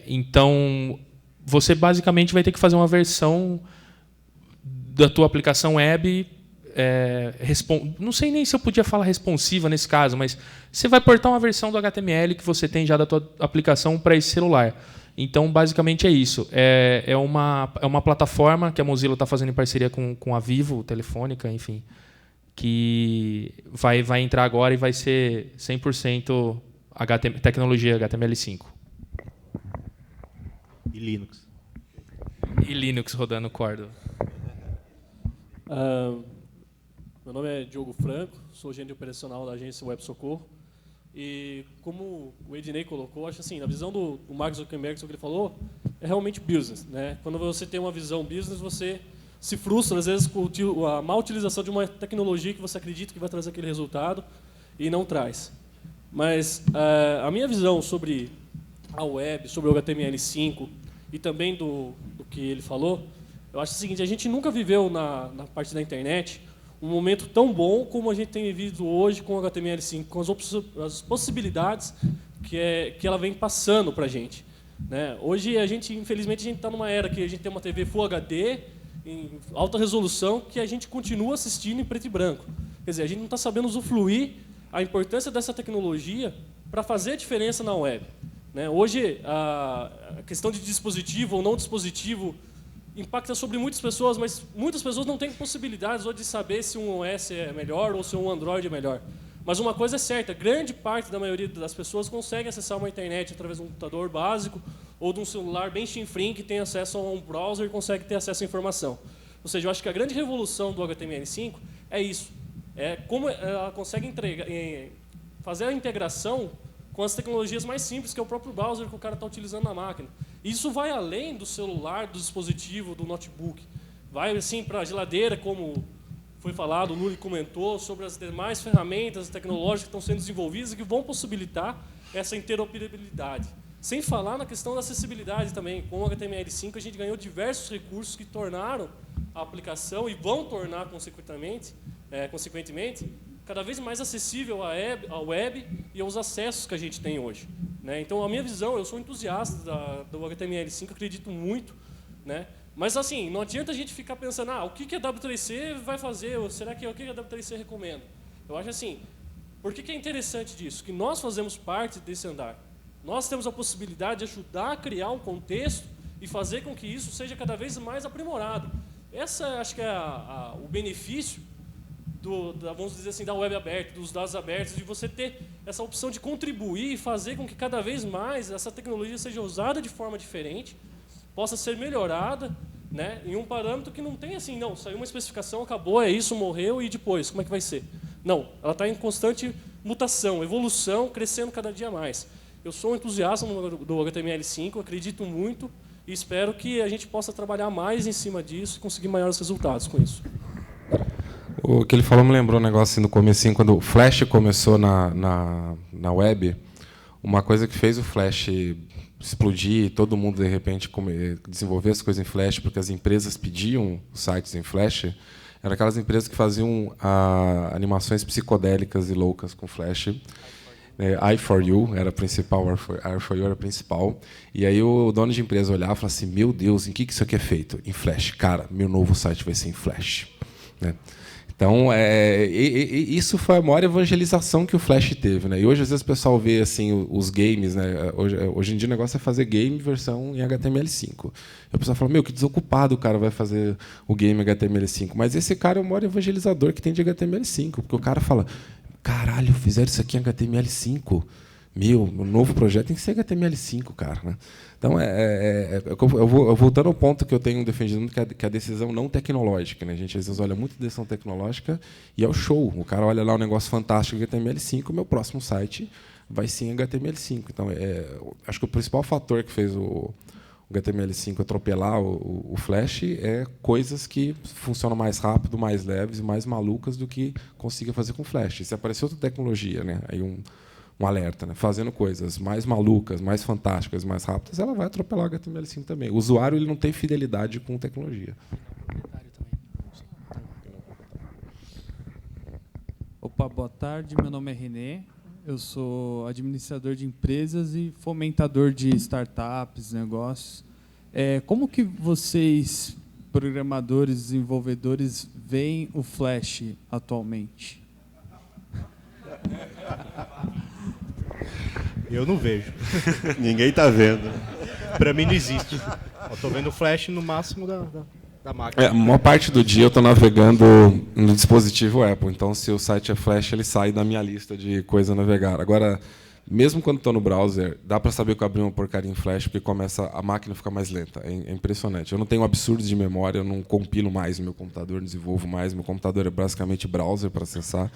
Então, você basicamente vai ter que fazer uma versão da tua aplicação web, não sei nem se eu podia falar responsiva nesse caso, mas você vai portar uma versão do HTML que você tem já da tua aplicação para esse celular. Então, basicamente é isso. É uma plataforma que a Mozilla está fazendo em parceria com a Vivo, Telefônica, enfim, que vai entrar agora e vai ser 100% tecnologia HTML5. E Linux. E Linux rodando Cordo. Meu nome é Diogo Franco, sou gerente operacional da agência Web Socorro. E como o Ednei colocou, acho assim, a visão do Mark Zuckerberg, sobre o que ele falou, é realmente business, né? Quando você tem uma visão business, você se frustra, às vezes, com a má utilização de uma tecnologia que você acredita que vai trazer aquele resultado e não traz. Mas a minha visão sobre a web, sobre o HTML5 e também do que ele falou, eu acho o seguinte: a gente nunca viveu na parte da internet um momento tão bom como a gente tem vivido hoje com o HTML5, com as possibilidades que ela vem passando para a gente, né? Hoje, infelizmente, a gente está numa era que a gente tem uma TV Full HD, em alta resolução, que a gente continua assistindo em preto e branco. Quer dizer, a gente não está sabendo usufruir a importância dessa tecnologia para fazer a diferença na web, né? Hoje, a questão de dispositivo ou não dispositivo impacta sobre muitas pessoas, mas muitas pessoas não têm possibilidades hoje de saber se um OS é melhor ou se um Android é melhor. Mas uma coisa é certa, grande parte da maioria das pessoas consegue acessar uma internet através de um computador básico ou de um celular bem chinfrim que tem acesso a um browser e consegue ter acesso à informação. Ou seja, eu acho que a grande revolução do HTML5 é isso. É como ela consegue fazer a integração com as tecnologias mais simples, que é o próprio browser que o cara está utilizando na máquina. Isso vai além do celular, do dispositivo, do notebook. Vai assim para a geladeira, como foi falado, o Luli comentou, sobre as demais ferramentas tecnológicas que estão sendo desenvolvidas e que vão possibilitar essa interoperabilidade. Sem falar na questão da acessibilidade também. Com o HTML5, a gente ganhou diversos recursos que tornaram a aplicação e vão tornar, consequentemente, cada vez mais acessível à web e aos acessos que a gente tem hoje. Né? Então, a minha visão, eu sou entusiasta do HTML5, acredito muito, né? Mas, assim, não adianta a gente ficar pensando, o que a W3C vai fazer, ou será que o que a W3C recomenda? Eu acho assim, por que é interessante disso? Que nós fazemos parte desse andar. Nós temos a possibilidade de ajudar a criar um contexto e fazer com que isso seja cada vez mais aprimorado. Essa, acho que é o benefício vamos dizer assim, da web aberta, dos dados abertos, de você ter essa opção de contribuir e fazer com que cada vez mais essa tecnologia seja usada de forma diferente, possa ser melhorada, né, em um parâmetro que não tem assim, não, saiu uma especificação, acabou, é isso, morreu, e depois, como é que vai ser? Não, ela está em constante mutação, evolução, crescendo cada dia mais. Eu sou um entusiasta do HTML5, acredito muito e espero que a gente possa trabalhar mais em cima disso e conseguir maiores resultados com isso. O que ele falou me lembrou um negócio assim, no comecinho, quando o Flash começou na web, uma coisa que fez o Flash explodir, todo mundo, de repente, desenvolver as coisas em Flash, porque as empresas pediam os sites em Flash, eram aquelas empresas que faziam animações psicodélicas e loucas com Flash. i4U era a principal, i4U era a principal. E aí o dono de empresa olhava e falava assim, meu Deus, em que isso aqui é feito? Em Flash. Cara, meu novo site vai ser em Flash. Né? Então, isso foi a maior evangelização que o Flash teve. Né? E hoje, às vezes, o pessoal vê assim, os games. Né? Hoje em dia, o negócio é fazer game versão em HTML5. E o pessoal fala, que desocupado o cara vai fazer o game em HTML5. Mas esse cara é o maior evangelizador que tem de HTML5. Porque o cara fala, caralho, fizeram isso aqui em HTML5. O novo projeto tem que ser HTML5, cara. Né? Então, eu vou voltando ao ponto que eu tenho defendido, que é a decisão não tecnológica. Né? A gente, às vezes, olha muito a decisão tecnológica e é o show. O cara olha lá um negócio fantástico em HTML5, o meu próximo site vai sim em HTML5. Então, acho que o principal fator que fez o HTML5 atropelar o Flash é coisas que funcionam mais rápido, mais leves e mais malucas do que consiga fazer com Flash. Se aparecer outra tecnologia, né? Aí um alerta, né? Fazendo coisas mais malucas, mais fantásticas, mais rápidas, ela vai atropelar o HTML5 também. O usuário ele não tem fidelidade com tecnologia. Opa, boa tarde. Meu nome é René. Eu sou administrador de empresas e fomentador de startups, negócios. Como que vocês, programadores, desenvolvedores, veem o Flash atualmente? Eu não vejo. Ninguém está vendo. Para mim não existe. Eu estou vendo o Flash no máximo da máquina. A maior parte do dia eu estou navegando no dispositivo Apple. Então, se o site é Flash, ele sai da minha lista de coisa a navegar. Agora, mesmo quando estou no browser, dá para saber que eu abri uma porcaria em Flash, porque começa a máquina ficar mais lenta. É impressionante. Eu não tenho absurdos de memória, eu não compilo mais no meu computador, não desenvolvo mais. Meu computador é basicamente browser para acessar.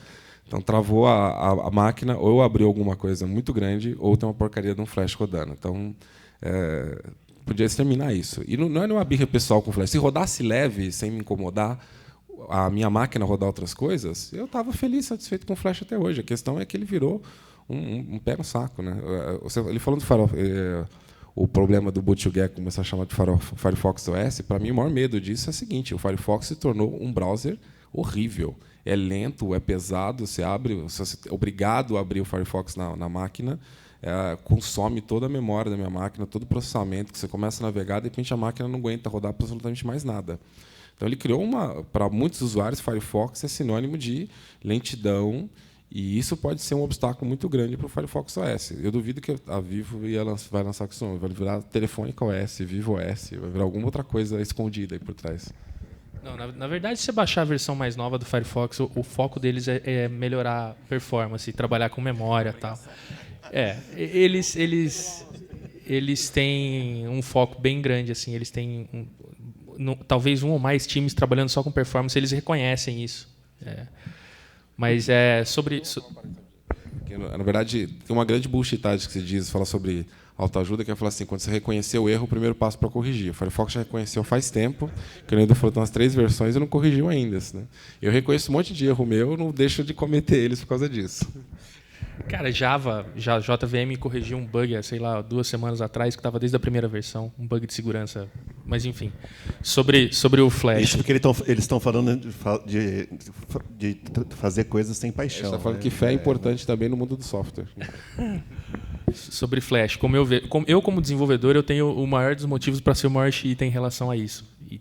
Então, travou a máquina, ou abriu alguma coisa muito grande, ou tem uma porcaria de um Flash rodando. Então, podia exterminar isso. E não é uma birra pessoal com Flash. Se rodasse leve, sem me incomodar, a minha máquina rodar outras coisas, eu estava feliz, satisfeito com o Flash até hoje. A questão é que ele virou um pé no saco. Né? Ele falando o problema do bootleg começar a chamar de Firefox OS, para mim o maior medo disso é o seguinte, o Firefox se tornou um browser horrível. É lento, é pesado, você é obrigado a abrir o Firefox na máquina, consome toda a memória da minha máquina, todo o processamento, que você começa a navegar, de repente a máquina não aguenta rodar absolutamente mais nada. Então ele criou para muitos usuários, Firefox é sinônimo de lentidão, e isso pode ser um obstáculo muito grande para o Firefox OS. Eu duvido que a Vivo vai lançar com isso, vai virar Telefônica OS, Vivo OS, vai virar alguma outra coisa escondida aí por trás. Não, na verdade, se você baixar a versão mais nova do Firefox, o foco deles é melhorar a performance, trabalhar com memória e tal. Eles têm um foco bem grande, assim, eles têm talvez um ou mais times trabalhando só com performance, eles reconhecem isso. Mas sobre... Na verdade, tem uma grande bullshitagem que se diz, fala sobre autoajuda, que é falar assim, quando você reconhecer o erro, o primeiro passo para corrigir. O Firefox já reconheceu faz tempo, que ele ainda falou que umas 3 versões e não corrigiu ainda. Né? Eu reconheço um monte de erro meu, não deixo de cometer eles por causa disso. Cara, JVM corrigiu um bug, sei lá, 2 semanas atrás, que estava desde a primeira versão, um bug de segurança. Mas, enfim, sobre o Flash. Isso porque eles estão falando de fazer coisas sem paixão. Você está falando né? que fé é importante também no mundo do software. Sobre Flash, como desenvolvedor, eu tenho o maior dos motivos para ser o maior xiita em relação a isso. E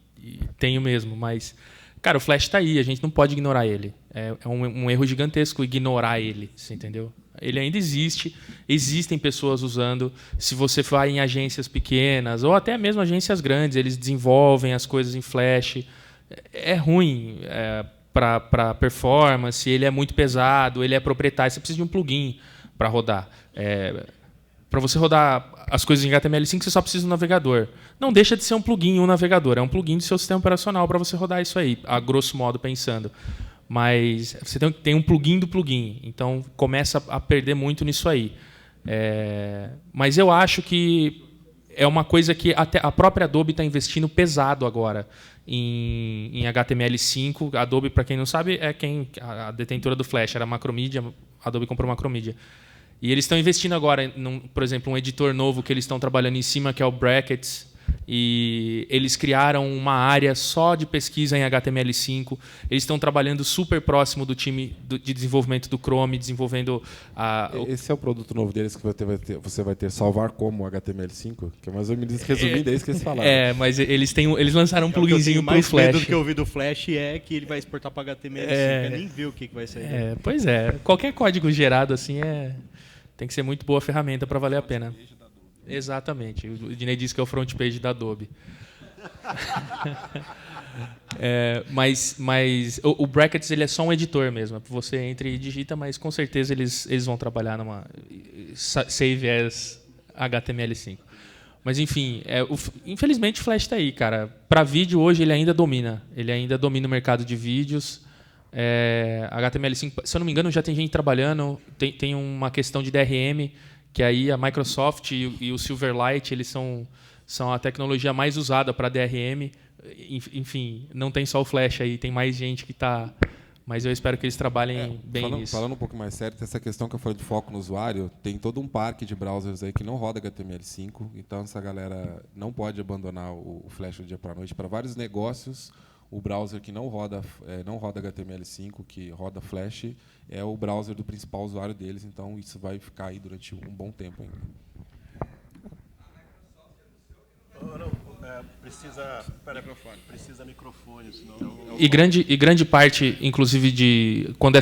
tenho mesmo, mas... Cara, o Flash está aí, a gente não pode ignorar ele. É um erro gigantesco ignorar ele, você entendeu? Ele ainda existe, existem pessoas usando. Se você vai em agências pequenas, ou até mesmo agências grandes, eles desenvolvem as coisas em Flash. É ruim para performance, ele é muito pesado, ele é proprietário, você precisa de um plugin para rodar. Para você rodar as coisas em HTML5, você só precisa de um navegador. Não deixa de ser um plugin, um navegador. É um plugin do seu sistema operacional para você rodar isso aí, a grosso modo pensando. Mas você tem um plugin do plugin. Então, começa a perder muito nisso aí. Mas eu acho que é uma coisa que até a própria Adobe está investindo pesado agora em HTML5. A Adobe, para quem não sabe, é a detentora do Flash. Era a Macromedia, a Adobe comprou a Macromedia. E eles estão investindo agora, por exemplo, um editor novo que eles estão trabalhando em cima, que é o Brackets. E eles criaram uma área só de pesquisa em HTML5. Eles estão trabalhando super próximo do time de desenvolvimento do Chrome, desenvolvendo Esse é o produto novo deles que você vai ter salvar como HTML5, que é mais ou menos resumindo, é isso que eles falaram. Mas eles lançaram um pluginzinho para o Flash. Mais medo do que eu ouvi do Flash é que ele vai exportar para HTML5, eu nem vi o que vai sair. Pois é, qualquer código gerado assim tem que ser muito boa ferramenta para valer a pena. Exatamente. O Dinei disse que é o front page da Adobe. Mas o Brackets ele é só um editor mesmo. Você entra e digita, mas com certeza eles vão trabalhar numa Save as HTML5. Mas enfim, infelizmente o Flash está aí, cara. Para vídeo hoje ele ainda domina. Ele ainda domina o mercado de vídeos. HTML5, se eu não me engano, já tem gente trabalhando. Tem uma questão de DRM, que aí a Microsoft e o Silverlight eles são a tecnologia mais usada para DRM. Enfim, não tem só o Flash aí, tem mais gente que está... Mas eu espero que eles trabalhem bem nisso. Falando um pouco mais sério, essa questão que eu falei de foco no usuário, tem todo um parque de browsers aí que não roda HTML5, então essa galera não pode abandonar o Flash do dia para a noite. Para vários negócios, o browser que não roda HTML5, que roda Flash, é o browser do principal usuário deles, então isso vai ficar aí durante um bom tempo ainda. Precisa microfone, senão... E grande parte, inclusive, quando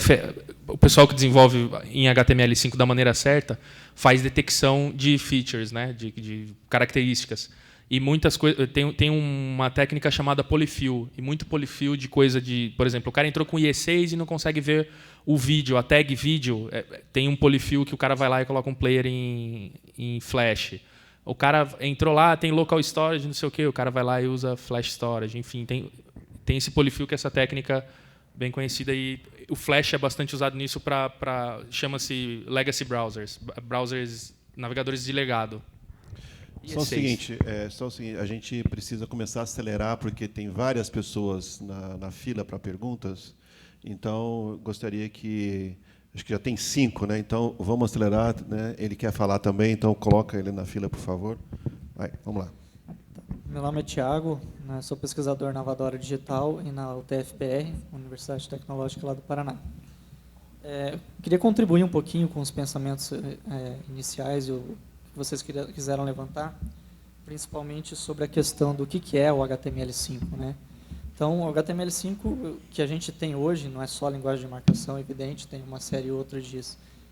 o pessoal que desenvolve em HTML5 da maneira certa, faz detecção de features, né, de características. E muitas coisas tem uma técnica chamada polyfill, e muito polyfill de coisa de, por exemplo, o cara entrou com IE6 e não consegue ver o vídeo, a tag vídeo, tem um polyfill que o cara vai lá e coloca um player em Flash. O cara entrou lá, tem local storage, não sei o quê, o cara vai lá e usa flash storage, enfim, tem esse polyfill que é essa técnica bem conhecida e o Flash é bastante usado nisso chama-se legacy browsers, navegadores de legado. Só o seguinte, a gente precisa começar a acelerar porque tem várias pessoas na fila para perguntas. Então, gostaria que... Acho que já tem 5, né? Então, vamos acelerar. Né? Ele quer falar também, então coloca ele na fila, por favor. Vai, vamos lá. Meu nome é Thiago, né? Sou pesquisador na Vadora Digital e na UTFPR, Universidade Tecnológica lá do Paraná. Queria contribuir um pouquinho com os pensamentos iniciais que vocês quiseram levantar, principalmente sobre a questão do que é o HTML5, né? Então, o HTML5 que a gente tem hoje não é só a linguagem de marcação, evidente, tem uma série outra de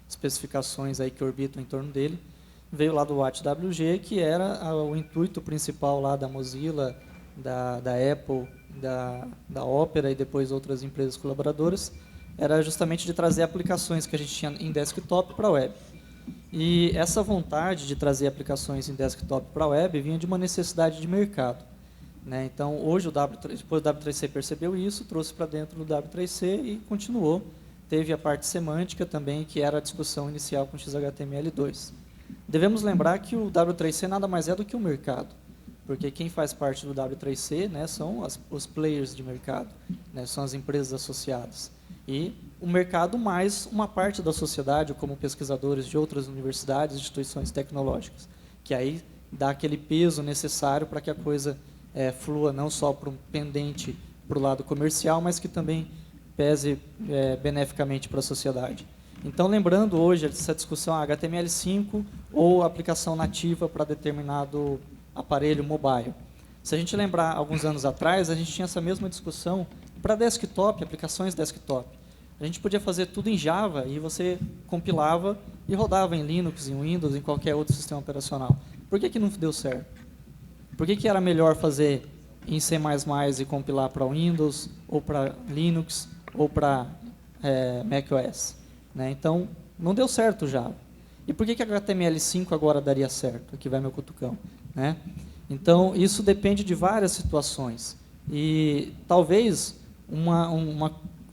especificações aí que orbitam em torno dele. Veio lá do WatchWG, que era o intuito principal lá da Mozilla, da Apple, da Opera e depois outras empresas colaboradoras, era justamente de trazer aplicações que a gente tinha em desktop para a web. E essa vontade de trazer aplicações em desktop para a web vinha de uma necessidade de mercado. Né? Então, hoje, depois o W3C percebeu isso, trouxe para dentro do W3C e continuou. Teve a parte semântica também, que era a discussão inicial com XHTML2. Devemos lembrar que o W3C nada mais é do que o mercado, porque quem faz parte do W3C, né, são os players de mercado, né, são as empresas associadas. E o mercado mais uma parte da sociedade, como pesquisadores de outras universidades, instituições tecnológicas, que aí dá aquele peso necessário para que a coisa flua não só para um pendente para o lado comercial, mas que também pese beneficamente para a sociedade. Então, lembrando hoje essa discussão HTML5 ou aplicação nativa para determinado aparelho mobile. Se a gente lembrar, alguns anos atrás, a gente tinha essa mesma discussão para desktop, aplicações desktop. A gente podia fazer tudo em Java e você compilava e rodava em Linux, em Windows, em qualquer outro sistema operacional. Por que não deu certo? Por que era melhor fazer em C++ e compilar para Windows, ou para Linux, ou para macOS? Né? Então, não deu certo o Java. E por que HTML5 agora daria certo? Aqui vai meu cutucão. Né? Então, isso depende de várias situações. E talvez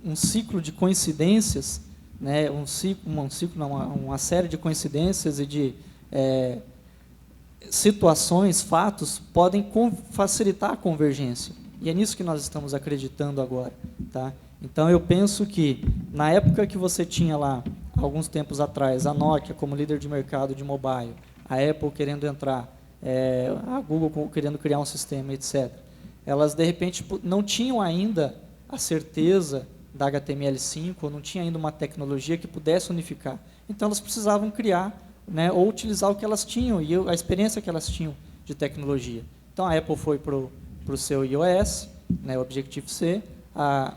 um ciclo de coincidências, né? Uma série de coincidências e de situações, fatos, podem facilitar a convergência. E é nisso que nós estamos acreditando agora. Tá? Então, eu penso que, na época que você tinha lá, alguns tempos atrás, a Nokia como líder de mercado de mobile, a Apple querendo entrar, a Google querendo criar um sistema, etc., elas, de repente, não tinham ainda a certeza da HTML5, ou não tinha ainda uma tecnologia que pudesse unificar. Então, elas precisavam criar, né, ou utilizar o que elas tinham, e a experiência que elas tinham de tecnologia. Então, a Apple foi para o seu iOS, né, o Objective-C, a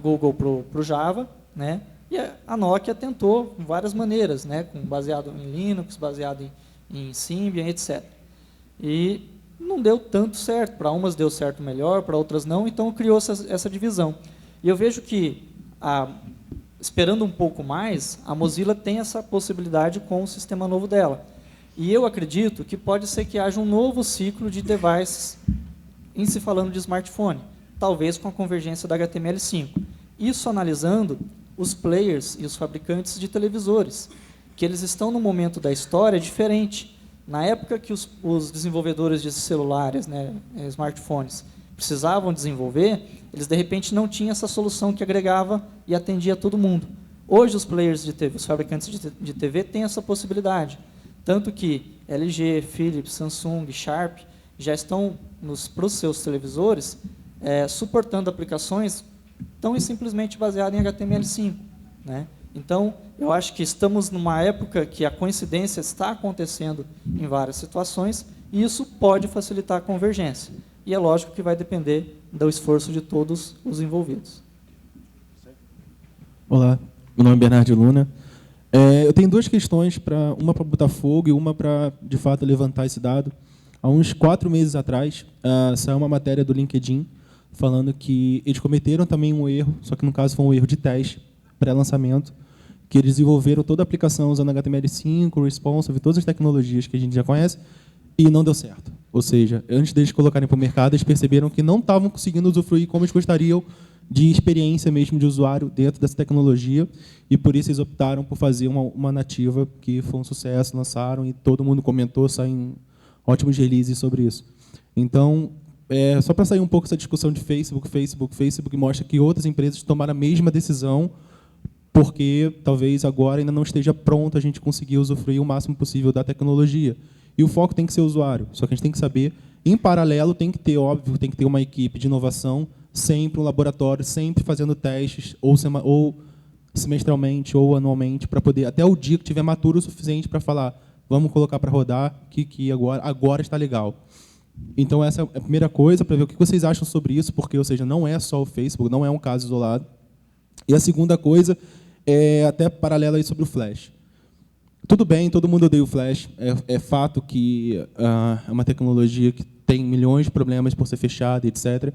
Google para o Java, né, e a Nokia tentou de várias maneiras, né, baseado em Linux, baseado em Symbian, etc. E não deu tanto certo. Para umas deu certo melhor, para outras não, então criou essa divisão. E eu vejo que, esperando um pouco mais, a Mozilla tem essa possibilidade com o sistema novo dela. E eu acredito que pode ser que haja um novo ciclo de devices, em se falando de smartphone, talvez com a convergência da HTML5. Isso analisando os players e os fabricantes de televisores, que eles estão num momento da história diferente. Na época que os desenvolvedores de celulares, né, smartphones, precisavam desenvolver, eles de repente não tinham essa solução que agregava e atendia todo mundo. Hoje os players de TV, os fabricantes de TV têm essa possibilidade. Tanto que LG, Philips, Samsung, Sharp já estão para os seus televisores suportando aplicações tão simplesmente baseadas em HTML5. Né? Então, eu acho que estamos numa época que a coincidência está acontecendo em várias situações e isso pode facilitar a convergência. E é lógico que vai depender do esforço de todos os envolvidos. Olá, meu nome é Bernardo Luna. Eu tenho duas questões, uma para botar fogo e uma para, de fato, levantar esse dado. Há uns 4 meses atrás, saiu uma matéria do LinkedIn falando que eles cometeram também um erro, só que no caso foi um erro de teste, pré-lançamento, que eles desenvolveram toda a aplicação usando HTML5, Responsive, todas as tecnologias que a gente já conhece, e não deu certo. Ou seja, antes deles colocarem para o mercado, eles perceberam que não estavam conseguindo usufruir como eles gostariam de experiência mesmo de usuário dentro dessa tecnologia, e por isso eles optaram por fazer uma nativa que foi um sucesso, lançaram, e todo mundo comentou, saem ótimos releases sobre isso. Então, só para sair um pouco dessa discussão de Facebook mostra que outras empresas tomaram a mesma decisão, porque talvez agora ainda não esteja pronto a gente conseguir usufruir o máximo possível da tecnologia. E o foco tem que ser o usuário. Só que a gente tem que saber, em paralelo, tem que ter, óbvio, tem que ter uma equipe de inovação, sempre um laboratório, sempre fazendo testes, ou semestralmente, ou anualmente, para poder, até o dia que tiver maturo o suficiente para falar, vamos colocar para rodar, que agora está legal. Então, essa é a primeira coisa, para ver o que vocês acham sobre isso, porque, ou seja, não é só o Facebook, não é um caso isolado. E a segunda coisa é até paralela aí sobre o Flash. Tudo bem, todo mundo odeia o Flash. É fato que é uma tecnologia que tem milhões de problemas por ser fechada, etc.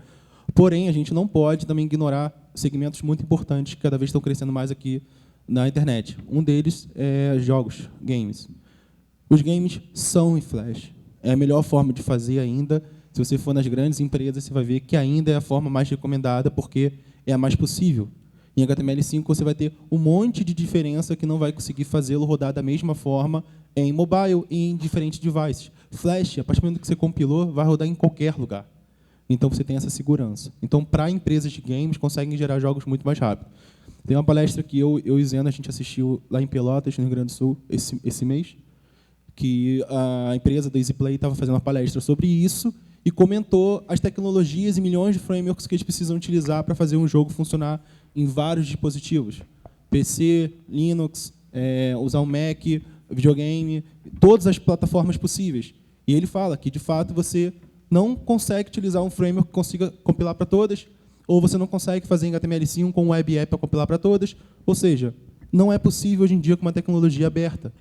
Porém, a gente não pode também ignorar segmentos muito importantes que cada vez estão crescendo mais aqui na internet. Um deles é jogos, games. Os games são em Flash. É a melhor forma de fazer ainda. Se você for nas grandes empresas, você vai ver que ainda é a forma mais recomendada, porque é a mais possível. Em HTML5 você vai ter um monte de diferença que não vai conseguir fazê-lo rodar da mesma forma em mobile e em diferentes devices. Flash, a partir do momento que você compilou, vai rodar em qualquer lugar. Então você tem essa segurança. Então, para empresas de games, conseguem gerar jogos muito mais rápido. Tem uma palestra que eu e Zena, a gente assistiu lá em Pelotas, no Rio Grande do Sul, esse mês, que a empresa da EasyPlay estava fazendo uma palestra sobre isso e comentou as tecnologias e milhões de frameworks que eles precisam utilizar para fazer um jogo funcionar em vários dispositivos. PC, Linux, usar um Mac, videogame, todas as plataformas possíveis. E ele fala que, de fato, você não consegue utilizar um framework que consiga compilar para todas, ou você não consegue fazer em HTML5 com um web app para compilar para todas. Ou seja, não é possível hoje em dia com uma tecnologia aberta.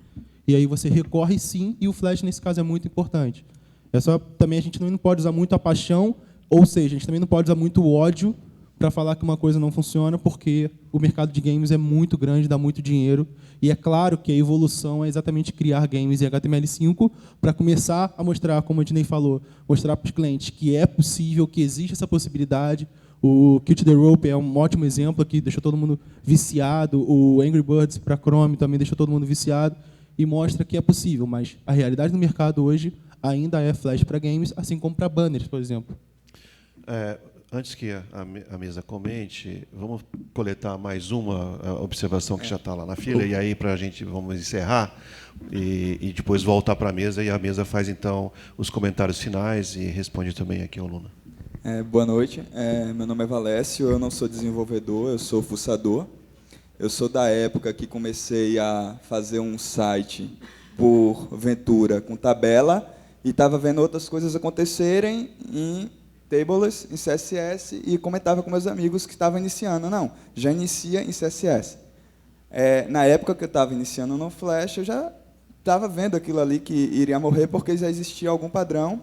E aí você recorre sim, e o Flash, nesse caso, é muito importante. Também a gente não pode usar muito a paixão, ou seja, a gente também não pode usar muito o ódio para falar que uma coisa não funciona, porque o mercado de games é muito grande, dá muito dinheiro, e é claro que a evolução é exatamente criar games em HTML5 para começar a mostrar, como a Ednei falou, mostrar para os clientes que é possível, que existe essa possibilidade. O Kill the Rope é um ótimo exemplo aqui, deixou todo mundo viciado. O Angry Birds para Chrome também deixou todo mundo viciado, e mostra que é possível, mas a realidade do mercado hoje ainda é Flash para games, assim como para banners, por exemplo. Antes que a mesa comente, vamos coletar mais uma observação que já está lá na fila, e aí vamos encerrar e depois voltar para a mesa, e a mesa faz então os comentários finais e responde também aqui ao Luna. Boa noite, meu nome é Valécio, eu não sou desenvolvedor, eu sou fuçador. Eu sou da época que comecei a fazer um site por Ventura com tabela e estava vendo outras coisas acontecerem em tables, em CSS, e comentava com meus amigos que estavam iniciando. Não, já inicia em CSS. Na época que eu estava iniciando no Flash, eu já estava vendo aquilo ali que iria morrer, porque já existia algum padrão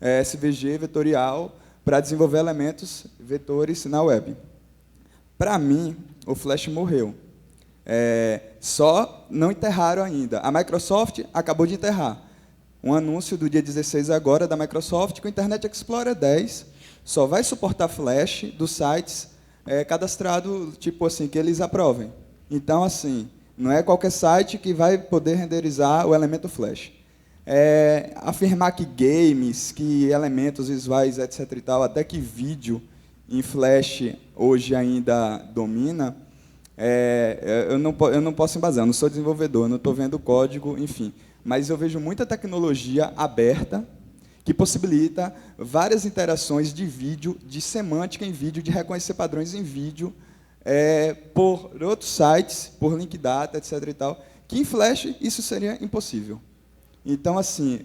SVG, vetorial, para desenvolver elementos vetores na web. Para mim, o Flash morreu. Só não enterraram ainda. A Microsoft acabou de enterrar. Um anúncio do dia 16 agora da Microsoft que o Internet Explorer 10 só vai suportar Flash dos sites cadastrados, tipo assim, que eles aprovem. Então, assim, não é qualquer site que vai poder renderizar o elemento Flash. Afirmar que games, que elementos visuais, etc. e tal, até que vídeo em Flash hoje ainda domina, eu não posso embasar, eu não sou desenvolvedor, não estou vendo código, enfim. Mas eu vejo muita tecnologia aberta que possibilita várias interações de vídeo, de semântica em vídeo, de reconhecer padrões em vídeo, por outros sites, por link data, etc. e tal, que em Flash isso seria impossível. Então, assim,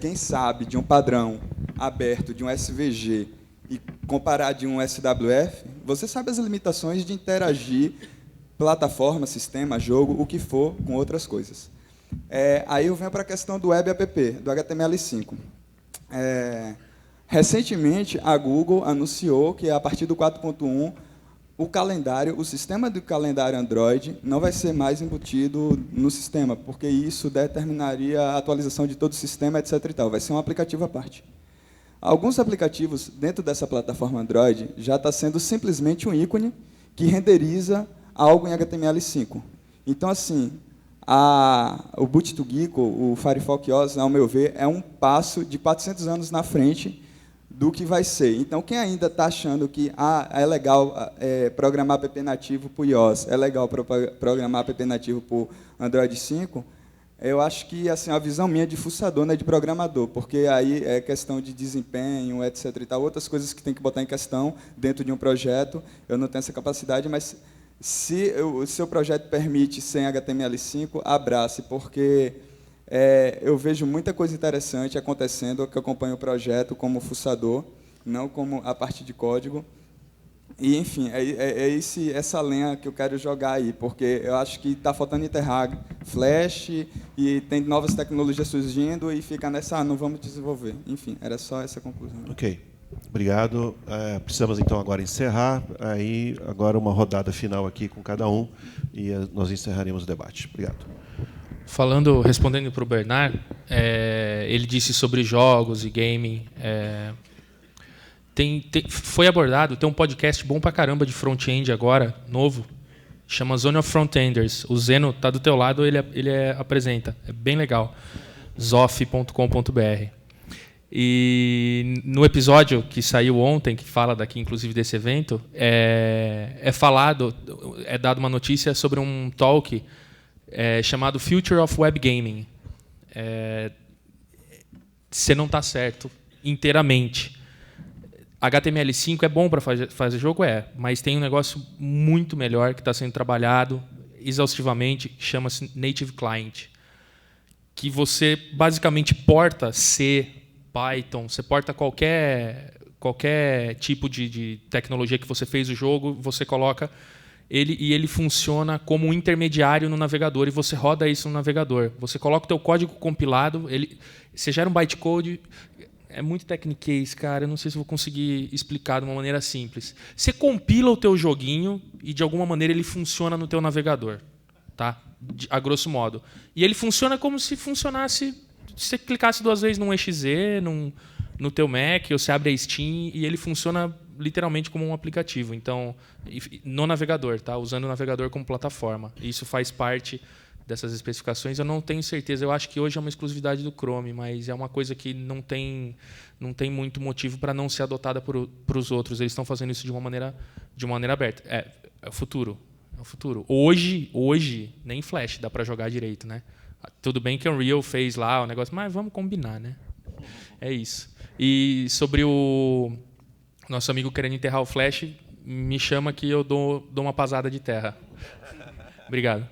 quem sabe de um padrão aberto, de um SVG, e comparar de um SWF, você sabe as limitações de interagir plataforma, sistema, jogo, o que for, com outras coisas. Aí eu venho para a questão do Web App, do HTML5. Recentemente, a Google anunciou que, a partir do 4.1, o sistema do calendário Android não vai ser mais embutido no sistema, porque isso determinaria a atualização de todo o sistema, etc. e tal. Vai ser um aplicativo à parte. Alguns aplicativos dentro dessa plataforma Android já está sendo simplesmente um ícone que renderiza algo em HTML5. Então, assim, o Boot2Geek, o Firefox OS, ao meu ver, é um passo de 400 anos na frente do que vai ser. Então, quem ainda está achando que é legal programar app nativo para o iOS, é legal programar app nativo para o Android 5, eu acho que assim, a visão minha de fuçador, não é de programador, porque aí é questão de desempenho, etc. e tal, outras coisas que tem que botar em questão dentro de um projeto. Eu não tenho essa capacidade, mas se o seu projeto permite sem HTML5, abrace, porque eu vejo muita coisa interessante acontecendo, que eu acompanho o projeto como fuçador, não como a parte de código. E, enfim, essa lenha que eu quero jogar aí, porque eu acho que está faltando enterrar Flash e tem novas tecnologias surgindo e fica nessa, não vamos desenvolver. Enfim, era só essa conclusão. Ok, obrigado. Precisamos, então, agora encerrar. Aí, agora uma rodada final aqui com cada um e nós encerraremos o debate. Obrigado. Respondendo para o Bernard, ele disse sobre jogos e gaming. foi abordado, tem um podcast bom pra caramba de front-end agora, novo, chama Zone of Frontenders. O Zeno tá do teu lado, ele apresenta. É bem legal. zof.com.br. E no episódio que saiu ontem, que fala daqui, inclusive, desse evento, é dada uma notícia sobre um talk chamado Future of Web Gaming. Você não está certo inteiramente. HTML5 é bom para fazer jogo? Mas tem um negócio muito melhor que está sendo trabalhado exaustivamente, chama-se Native Client, que você basicamente porta C, Python, você porta qualquer tipo de tecnologia que você fez o jogo, você coloca ele e ele funciona como um intermediário no navegador e você roda isso no navegador. Você coloca o teu código compilado, você gera um bytecode. É muito techniquez, cara. Eu não sei se vou conseguir explicar de uma maneira simples. Você compila o teu joguinho e, de alguma maneira, ele funciona no teu navegador. Tá? A grosso modo. E ele funciona como se funcionasse... Se você clicasse 2 vezes num exe, no teu Mac, ou você abre a Steam, e ele funciona literalmente como um aplicativo. Então, no navegador, tá? Usando o navegador como plataforma. Isso faz parte dessas especificações. Eu não tenho certeza. Eu acho que hoje é uma exclusividade do Chrome, mas é uma coisa que não tem muito motivo para não ser adotada por os outros. Eles estão fazendo isso de uma maneira aberta. É o futuro. É o futuro. Hoje, nem Flash dá para jogar direito, né? Tudo bem que o Unreal fez lá o negócio, mas vamos combinar, né? É isso. E sobre o nosso amigo querendo enterrar o Flash, me chama que eu dou uma pasada de terra. Obrigado.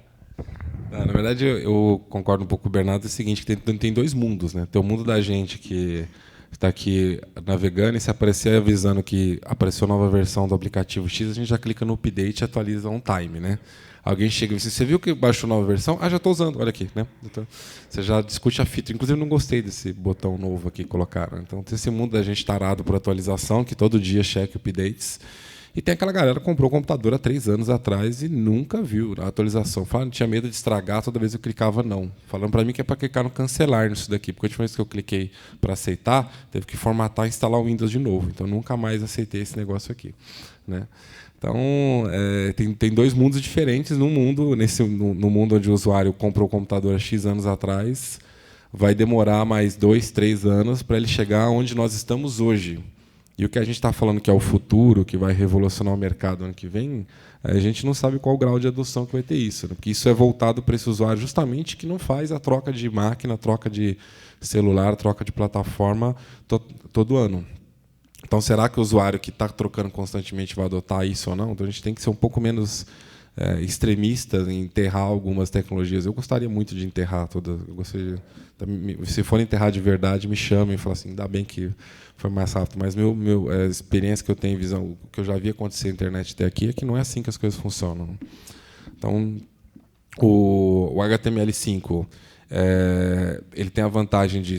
Na verdade, eu concordo um pouco com o Bernardo, é o seguinte, que tem 2 mundos, né? Tem o mundo da gente que está aqui navegando e se aparecer avisando que apareceu nova versão do aplicativo X, a gente já clica no update e atualiza on time, né? Alguém chega e diz, você viu que baixou nova versão? Ah, já estou usando, olha aqui, né? Então, você já discute a feature. Inclusive, não gostei desse botão novo aqui que colocaram. Então, tem esse mundo da gente tarado por atualização, que todo dia checa updates. E tem aquela galera que comprou o computador há 3 anos atrás e nunca viu a atualização. Falando, tinha medo de estragar, toda vez eu clicava não. Falando para mim que é para clicar no cancelar nisso daqui, porque a última vez que eu cliquei para aceitar, teve que formatar e instalar o Windows de novo. Então, nunca mais aceitei esse negócio aqui, né? Então, tem 2 mundos diferentes. No mundo onde o usuário comprou o computador há X anos atrás, vai demorar mais 2, 3 anos para ele chegar onde nós estamos hoje. E o que a gente está falando que é o futuro, que vai revolucionar o mercado ano que vem, a gente não sabe qual o grau de adoção que vai ter isso, né? Porque isso é voltado para esse usuário justamente que não faz a troca de máquina, troca de celular, troca de plataforma todo ano. Então, será que o usuário que está trocando constantemente vai adotar isso ou não? Então, a gente tem que ser um pouco menos extremista em enterrar algumas tecnologias. Eu gostaria muito de enterrar todas. Se for enterrar de verdade, me chamem e falem assim, ainda bem que foi mais rápido. Mas a experiência que eu tenho, visão, o que eu já vi acontecer na internet até aqui, é que não é assim que as coisas funcionam. Então, o HTML5 ele tem a vantagem de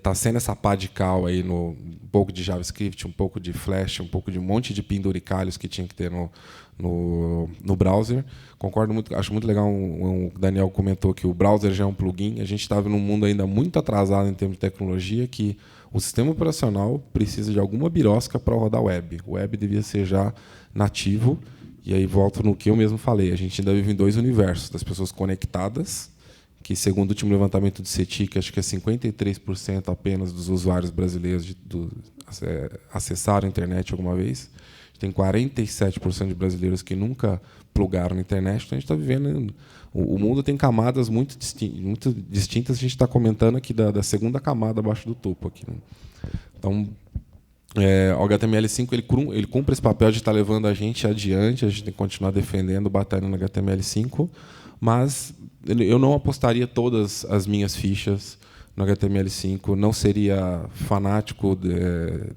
tá sendo essa pá de cal aí um pouco de JavaScript, um pouco de Flash, um pouco de um monte de penduricalhos que tinha que ter no browser. Concordo muito, acho muito legal. O Daniel comentou que o browser já é um plugin. A gente estava num mundo ainda muito atrasado em termos de tecnologia, que o sistema operacional precisa de alguma birosca para rodar web. O web devia ser já nativo. E aí volto no que eu mesmo falei. A gente ainda vive em 2 universos, das pessoas conectadas, que, segundo o último levantamento do CETIC, acho que é 53% apenas dos usuários brasileiros acessaram a internet alguma vez. Tem 47% de brasileiros que nunca plugaram na internet. Então, a gente está vivendo... O mundo tem camadas muito distintas. A gente está comentando aqui da segunda camada abaixo do topo. Aqui, né? Então, o HTML5 ele cumpre esse papel de estar levando a gente adiante. A gente tem que continuar defendendo, batalhando no HTML5. Mas eu não apostaria todas as minhas fichas no HTML5, não seria fanático,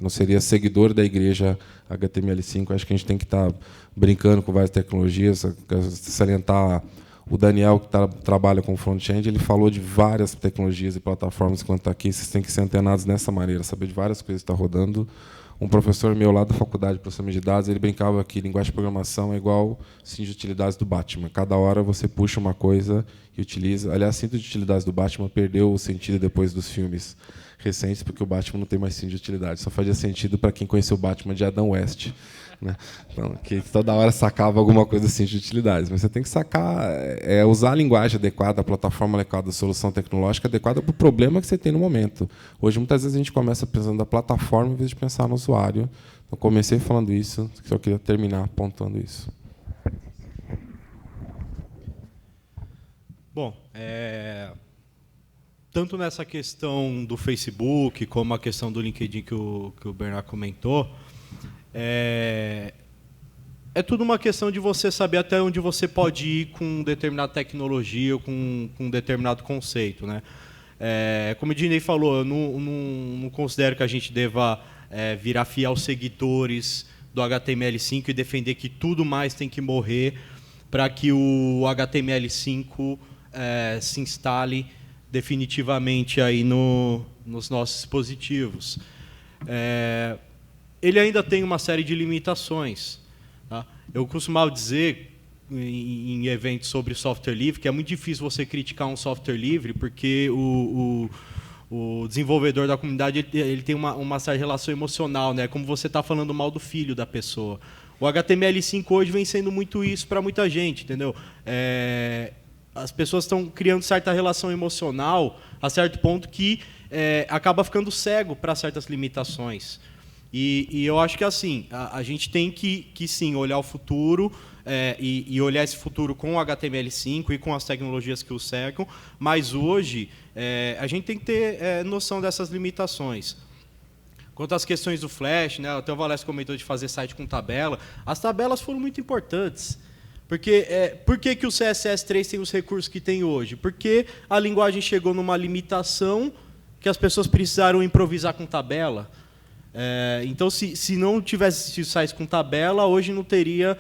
não seria seguidor da igreja HTML5. Acho que a gente tem que estar brincando com várias tecnologias. Salientar o Daniel, que trabalha com front-end, ele falou de várias tecnologias e plataformas enquanto está aqui. Vocês têm que ser antenados nessa maneira, saber de várias coisas que estão rodando. Um professor meu lá da faculdade de processamento de dados, ele brincava que linguagem de programação é igual cinto de utilidades do Batman. Cada hora você puxa uma coisa e utiliza. Aliás, cinto de utilidades do Batman perdeu o sentido depois dos filmes recentes, porque o Batman não tem mais cinto de utilidade. Só fazia sentido para quem conheceu o Batman de Adam West, né? Então, que toda hora sacava alguma coisa assim de utilidades. Mas você tem que sacar, usar a linguagem adequada, a plataforma adequada, a solução tecnológica adequada para o problema que você tem no momento. Hoje, muitas vezes, a gente começa pensando na plataforma em vez de pensar no usuário. Então, comecei falando isso, só queria terminar apontando isso. Bom, tanto nessa questão do Facebook, como a questão do LinkedIn que o Bernard comentou, é tudo uma questão de você saber até onde você pode ir com determinada tecnologia ou com um determinado conceito, né? Como o Ednei falou, eu não considero que a gente deva virar fiel seguidores do HTML5 e defender que tudo mais tem que morrer para que o HTML5 se instale definitivamente aí nos nossos dispositivos. Ele ainda tem uma série de limitações. Tá? Eu costumava dizer em eventos sobre software livre que é muito difícil você criticar um software livre porque o desenvolvedor da comunidade ele tem uma certa relação emocional, né? Como você está falando mal do filho da pessoa. O HTML5 hoje vem sendo muito isso para muita gente, entendeu? As pessoas estão criando certa relação emocional a certo ponto que acaba ficando cego para certas limitações. E eu acho que assim a gente tem que sim olhar o futuro e olhar esse futuro com o HTML5 e com as tecnologias que o cercam, mas hoje a gente tem que ter noção dessas limitações. Quanto às questões do Flash, né, até o Valesco comentou de fazer site com tabela, as tabelas foram muito importantes. Porque, por que o CSS3 tem os recursos que tem hoje? Porque a linguagem chegou numa limitação que as pessoas precisaram improvisar com tabela. Então, se não tivesse sites com tabela, hoje não teria...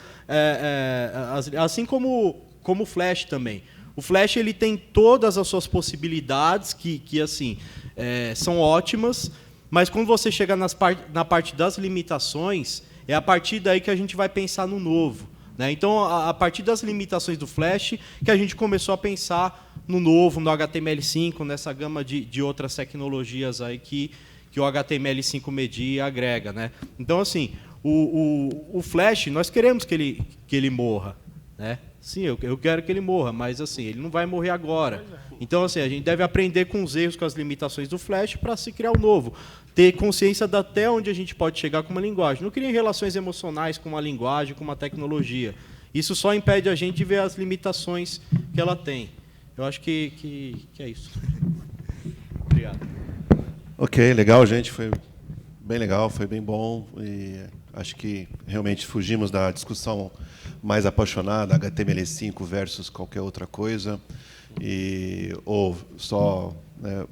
assim como o Flash também. O Flash ele tem todas as suas possibilidades, que assim, são ótimas, mas quando você chega na parte das limitações, é a partir daí que a gente vai pensar no novo. Né? Então, a partir das limitações do Flash, que a gente começou a pensar no novo, no HTML5, nessa gama de outras tecnologias aí que o HTML5 media e agrega. Né? Então, assim, o Flash, nós queremos que ele morra. Né? Sim, eu quero que ele morra, mas assim, ele não vai morrer agora. Então, assim, a gente deve aprender com os erros, com as limitações do Flash para se criar o novo. Ter consciência de até onde a gente pode chegar com uma linguagem. Não criar relações emocionais com uma linguagem, com uma tecnologia. Isso só impede a gente de ver as limitações que ela tem. Eu acho que é isso. Obrigado. Ok, legal, gente. Foi bem legal, foi bem bom. E acho que realmente fugimos da discussão mais apaixonada, HTML5 versus qualquer outra coisa. Ou só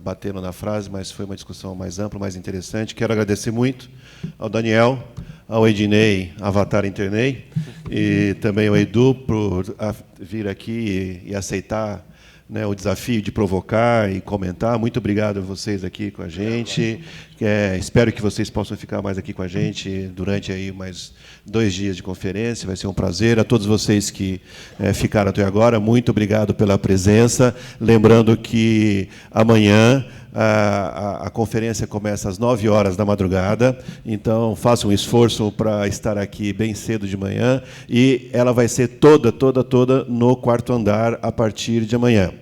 batendo na frase, mas foi uma discussão mais ampla, mais interessante. Quero agradecer muito ao Daniel, ao Ednei, Avatar Internei, e também ao Edu por vir aqui e aceitar o desafio de provocar e comentar. Muito obrigado a vocês aqui com a gente. Espero que vocês possam ficar mais aqui com a gente durante aí mais 2 dias de conferência. Vai ser um prazer. A todos vocês que ficaram até agora, muito obrigado pela presença. Lembrando que amanhã a conferência começa às 9 horas da madrugada, então façam um esforço para estar aqui bem cedo de manhã, e ela vai ser toda no 4º andar a partir de amanhã.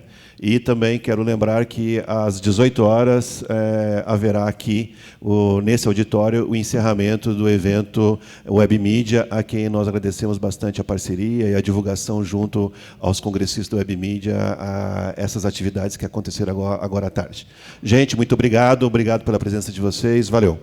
E também quero lembrar que às 18 horas haverá aqui, nesse auditório, o encerramento do evento WebMedia, a quem nós agradecemos bastante a parceria e a divulgação junto aos congressistas do WebMedia a essas atividades que aconteceram agora à tarde. Gente, muito obrigado pela presença de vocês. Valeu.